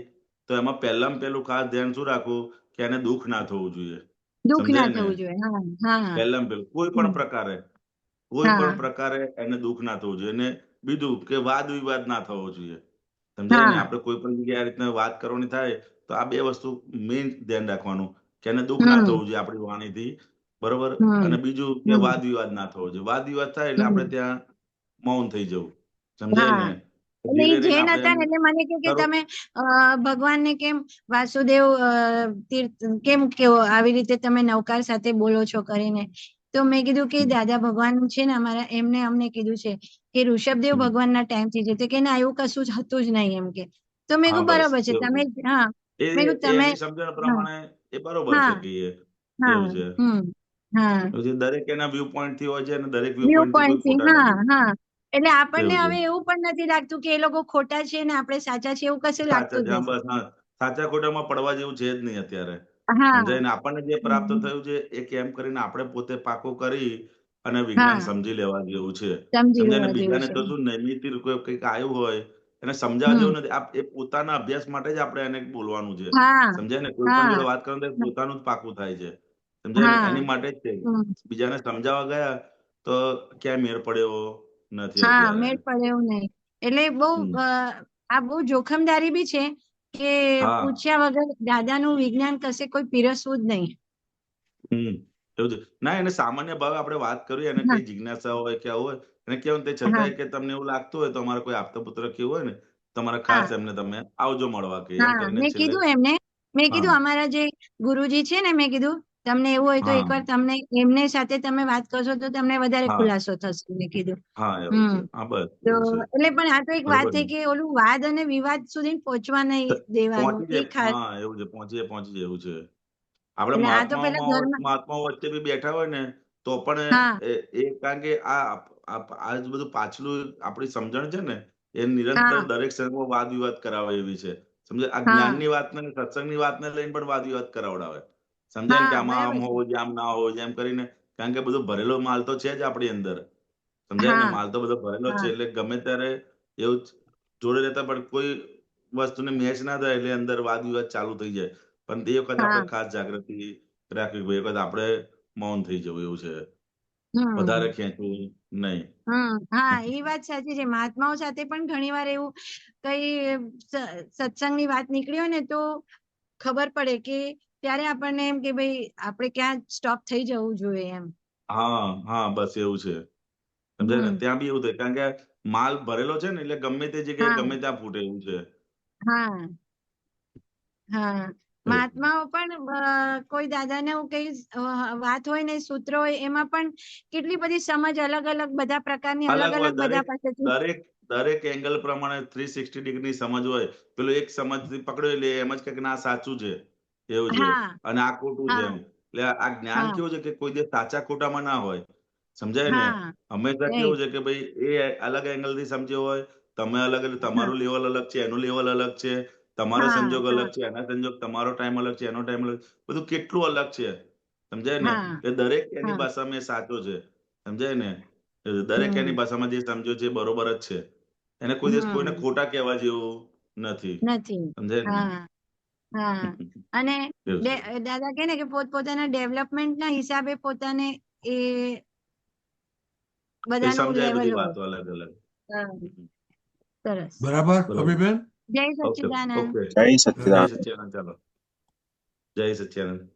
Speaker 1: તો એમાં પહેલામાં પહેલું ખાસ ધ્યાન શું રાખવું કે એને દુઃખ ના થવું જોઈએ.
Speaker 2: દુઃખ ના
Speaker 1: સમજાય ને?
Speaker 2: થવું જોઈએ. હા હા
Speaker 1: પહેલામાં પહેલું કોઈ પણ પ્રકારે એને દુઃખ ના થવું જોઈએ. અને બીજું કે વાદ વિવાદ ના થવો જોઈએ. સમજાય ને?
Speaker 2: હા
Speaker 1: આપણે કોઈ પણ જગ્યાએ આ રીતના વાત કરવાની થાય તો આ બે વસ્તુ મેઇન ધ્યાન રાખવાનું કે એને દુઃખ ના
Speaker 2: હમ
Speaker 1: થવું જોઈએ આપણી વાણીથી. બરોબર?
Speaker 2: હમ
Speaker 1: અને બીજું કે
Speaker 2: હમ
Speaker 1: વાદ વિવાદ ના થવો જોઈએ. વાદ વિવાદ થાય એટલે આપણે
Speaker 2: હમ
Speaker 1: ત્યાં મૌન થઈ જવું. સમજાય
Speaker 2: હા
Speaker 1: ને?
Speaker 2: એટલે
Speaker 1: ધીરે
Speaker 2: એ
Speaker 1: રહીને
Speaker 2: જૈન
Speaker 1: આપણે
Speaker 2: હતા
Speaker 1: એમ
Speaker 2: ને, એટલે મને કે
Speaker 1: કરો.
Speaker 2: તમે ભગવાનને કેમ વાસુદેવ તીર્થ કેમ કેવો આવી રીતે તમે નવકાર સાથે બોલો છો કરીને. તો મેં કીધું કે દાદા ભગવાન છે ને અમારા, એમને અમને કીધું છે કે ઋષભદેવ ભગવાનના ટાઈમથી છે, તો કે ના એવું કશું જ હતું જ નહીં એમ કે. તો મેં
Speaker 1: હા
Speaker 2: કીધું
Speaker 1: બસ
Speaker 2: બરાબર છે
Speaker 1: એવું
Speaker 2: તમે.
Speaker 1: છે.
Speaker 2: હા
Speaker 1: એ
Speaker 2: મેં કીધું
Speaker 1: એ
Speaker 2: તમે.
Speaker 1: એની સમજણ
Speaker 2: હા
Speaker 1: પ્રમાણે એ બરોબર છે
Speaker 2: હા
Speaker 1: કે
Speaker 2: હા
Speaker 1: એવું છે.
Speaker 2: હા
Speaker 1: એવું છે. દરેક એના વ્યૂ પોઈન્ટ થી હોય છે અને દરેક વ્યૂ
Speaker 2: વ્યૂ
Speaker 1: પોઈન્ટ થી કોઈ
Speaker 2: પોઈન્ટ થી.
Speaker 1: ખોટા
Speaker 2: હા
Speaker 1: નથી.
Speaker 2: હા એટલે આપણને
Speaker 1: એવું છે.
Speaker 2: હવે એવું પણ નથી લાગતું કે એ લોકો ખોટા છે ને આપણે સાચા છે, એવું કશું
Speaker 1: સાચા
Speaker 2: લાગતું
Speaker 1: છે.
Speaker 2: જ
Speaker 1: હા
Speaker 2: નથી.
Speaker 1: બસ હા. સાચા ખોટામાં પડવા જેવું છે જ નહીં અત્યારે.
Speaker 2: હા
Speaker 1: સમજાય ને? આપણને જે પ્રાપ્ત
Speaker 2: હમ.
Speaker 1: થયું છે એ કેમ કરીને આપણે પોતે પાકું કરી અને વિજ્ઞાન
Speaker 2: હા
Speaker 1: સમજી લેવા જેવું છે.
Speaker 2: સમજી
Speaker 1: સમજાય ને?
Speaker 2: લેવા જેવું
Speaker 1: બીજાને
Speaker 2: છે.
Speaker 1: તો શું નૈમિત્તિક રૂપે કંઈક આવ્યું હોય એને સમજાવવા
Speaker 2: હમ
Speaker 1: જેવું નથી. એ પોતાના અભ્યાસ માટે જ આપણે એને બોલવાનું છે.
Speaker 2: હા
Speaker 1: સમજાય ને? કોઈ પણ
Speaker 2: હા
Speaker 1: જોડે વાત કરવાનું તો પોતાનું જ પાકું થાય છે. સમજાય ને?
Speaker 2: હા
Speaker 1: એની માટે જ છે.
Speaker 2: હમ
Speaker 1: બીજાને સમજાવવા ગયા તો ક્યાંય મેળ પડ્યો નથી
Speaker 2: હા
Speaker 1: અત્યારે.
Speaker 2: મેળ પડે એવું નહીં. એટલે બહુ
Speaker 1: હમ.
Speaker 2: આ બહુ જોખમદારી બી છે કે
Speaker 1: હા.
Speaker 2: પૂછ્યા વગર દાદાનું વિજ્ઞાન કશે કોઈ પીરસવું જ નહીં.
Speaker 1: હમ. એવું છે. ના, એને સામાન્ય ભાવે આપણે વાત કરીએ, એને
Speaker 2: હા
Speaker 1: કઈ જિજ્ઞાસા હોય કે આવું હોય, એને કહેવાનું તે
Speaker 2: હા
Speaker 1: છતાંય કે તમને એવું લાગતું હોય તો અમારે કોઈ આપતા પુત્ર કેવું હોય ને, તમારે ખાસ
Speaker 2: હા
Speaker 1: એમને તમે આવજો મળવા કે એમ
Speaker 2: હા
Speaker 1: કરીને
Speaker 2: મેં
Speaker 1: છેલ્લે.
Speaker 2: કીધું એમને. મેં
Speaker 1: હા
Speaker 2: કીધું અમારા જે ગુરુજી છે ને, મેં કીધું તમને એવું હોય તો
Speaker 1: હા
Speaker 2: એકવાર તમને એમને સાથે તમે વાત કરશો તો તમને વધારે
Speaker 1: હા
Speaker 2: ખુલાસો થશે, મેં કીધું.
Speaker 1: હા એવું છે.
Speaker 2: હમ
Speaker 1: હા બસ
Speaker 2: તો
Speaker 1: એવું છે.
Speaker 2: એટલે પણ આ તો એક વાત
Speaker 1: બરોબર
Speaker 2: થઈ
Speaker 1: ને?
Speaker 2: કે ઓલું વાદ અને વિવાદ સુધી પહોંચવા નહીં દેવાનું,
Speaker 1: પહોંચી
Speaker 2: એ
Speaker 1: જાય.
Speaker 2: ખાસ.
Speaker 1: હા એવું છે. પહોંચી જાય એવું છે. આપણે
Speaker 2: એટલે આ તો પેલા
Speaker 1: મહાત્માઓમાં
Speaker 2: ધર્મ.
Speaker 1: મહાત્માઓ વચ્ચે બી બેઠા હોય ને તો પણ
Speaker 2: હા
Speaker 1: કારણ કે આ જ બધું પાછલું આપણી સમજણ છે ને એ નિરંતર
Speaker 2: હા
Speaker 1: દરેક ક્ષેત્રમાં વાદ વિવાદ કરાવે એવી છે. સમજે? આ
Speaker 2: હા
Speaker 1: જ્ઞાનની વાતને સત્સંગની વાતને લઈને પણ વાદ વિવાદ કરાવડાવે. સમજાય ને? કે
Speaker 2: હા
Speaker 1: આમાં આમ
Speaker 2: બરાબર છે.
Speaker 1: હોવું જોઈએ, આમ ના હોવું જોઈએ, એમ કરીને. કારણ કે બધો ભરેલો માલ તો છે જ આપણી અંદર. સમજાય ને?
Speaker 2: હા
Speaker 1: માલ તો બધો ભરેલો જ છે.
Speaker 2: હા
Speaker 1: એટલે ગમે ત્યારે એવું જોડે રહેતા પણ કોઈ વસ્તુને મેચ ના થાય એટલે અંદર વાદ વિવાદ ચાલુ થઈ જાય. પણ તે વખત
Speaker 2: હા
Speaker 1: આપણે ખાસ જાગૃતિ રાખવી. ભાઈ, એ વખત આપણે મૌન થઈ જવું એવું છે. વધારે
Speaker 2: હમ
Speaker 1: ખેંચવું નહીં.
Speaker 2: હા એ વાત સાચી છે. મહાત્માઓ સાથે પણ ઘણી વાર એવું કઈ સત્સંગની વાત નીકળી હોય ને તો ખબર પડે કે ત્યારે આપણને એમ કે ભાઈ આપણે ક્યાં સ્ટોપ થઈ જવું જોઈએ એમ.
Speaker 1: હા હા બસ એવું છે. સમજાય ને?
Speaker 2: હમ
Speaker 1: ત્યાં બી એવું થાય. કારણ કે માલ ભરેલો છે ને એટલે ગમે તે જગ્યાએ
Speaker 2: હા
Speaker 1: ગમે ત્યાં ફૂટે એવું છે.
Speaker 2: હા હા
Speaker 1: એવું.
Speaker 2: મહાત્માઓ પણ કોઈ દાદાને કઈ વાત હોય ને, સૂત્ર હોય, એમાં પણ કેટલી બધી સમજ અલગ અલગ બધા પ્રકારની
Speaker 1: અલગ
Speaker 2: અલગ
Speaker 1: હોય.
Speaker 2: અલગ બધા પાસેથી.
Speaker 1: દરેક એંગલ પ્રમાણે 360 ડિગ્રીની સમજ હોય. પેલું એક સમજથી પકડ્યો એટલે એમ જ કહે કે ના આ સાચું છે. એવું છે.
Speaker 2: હા
Speaker 1: અને આ ખોટું છે
Speaker 2: હા
Speaker 1: એમ. એટલે આ જ્ઞાન
Speaker 2: હા
Speaker 1: કેવું છે કે કોઈ દિવસ સાચા ખોટામાં ના હોય. સમજાય ને?
Speaker 2: હા
Speaker 1: હંમેશા કેવું
Speaker 2: રાઈટ
Speaker 1: છે કે ભાઈ એ અલગ એંગલથી સમજ્યો હોય, તમે અલગ એટલે
Speaker 2: હા
Speaker 1: તમારું લેવલ અલગ છે, એનું લેવલ અલગ છે, તમારો
Speaker 2: હા
Speaker 1: સંજોગ
Speaker 2: હા
Speaker 1: અલગ છે, એના સંજોગ, તમારો ટાઈમ અલગ છે, એનો ટાઈમ અલગ. બધું કેટલું અલગ છે. સમજાય ને?
Speaker 2: હા
Speaker 1: કે દરેક એની
Speaker 2: હા
Speaker 1: ભાષામાં એ સાચો છે. સમજાય ને? દરેક એની
Speaker 2: હમ
Speaker 1: ભાષામાં જે સમજ્યો છે એ બરોબર જ છે. એને કોઈ દિવસ કોઈને
Speaker 2: હમ
Speaker 1: ખોટા કહેવા જેવું નથી.
Speaker 2: નથી.
Speaker 1: સમજાય ને?
Speaker 2: હા હા અને
Speaker 1: એવું છે.
Speaker 2: દાદા કે ને કે પોતપોતાના ડેવલપમેન્ટના હિસાબે પોતાને એ
Speaker 1: એ
Speaker 2: બધાનું
Speaker 1: સમજાય
Speaker 2: લેવલ
Speaker 1: બધી
Speaker 2: હોય.
Speaker 1: વાતો અલગ અલગ.
Speaker 2: હા, સરસ.
Speaker 3: બરાબર
Speaker 1: બરોબર.
Speaker 3: અભિબેન?
Speaker 2: જય
Speaker 1: ઓકે
Speaker 2: સચ્ચિદાનંદ.
Speaker 1: ઓકે.
Speaker 4: જય
Speaker 1: જય
Speaker 4: સચ્ચિદાનંદ.
Speaker 1: સચ્ચિદાનંદ. ચાલો. જય સચ્ચિદાનંદ.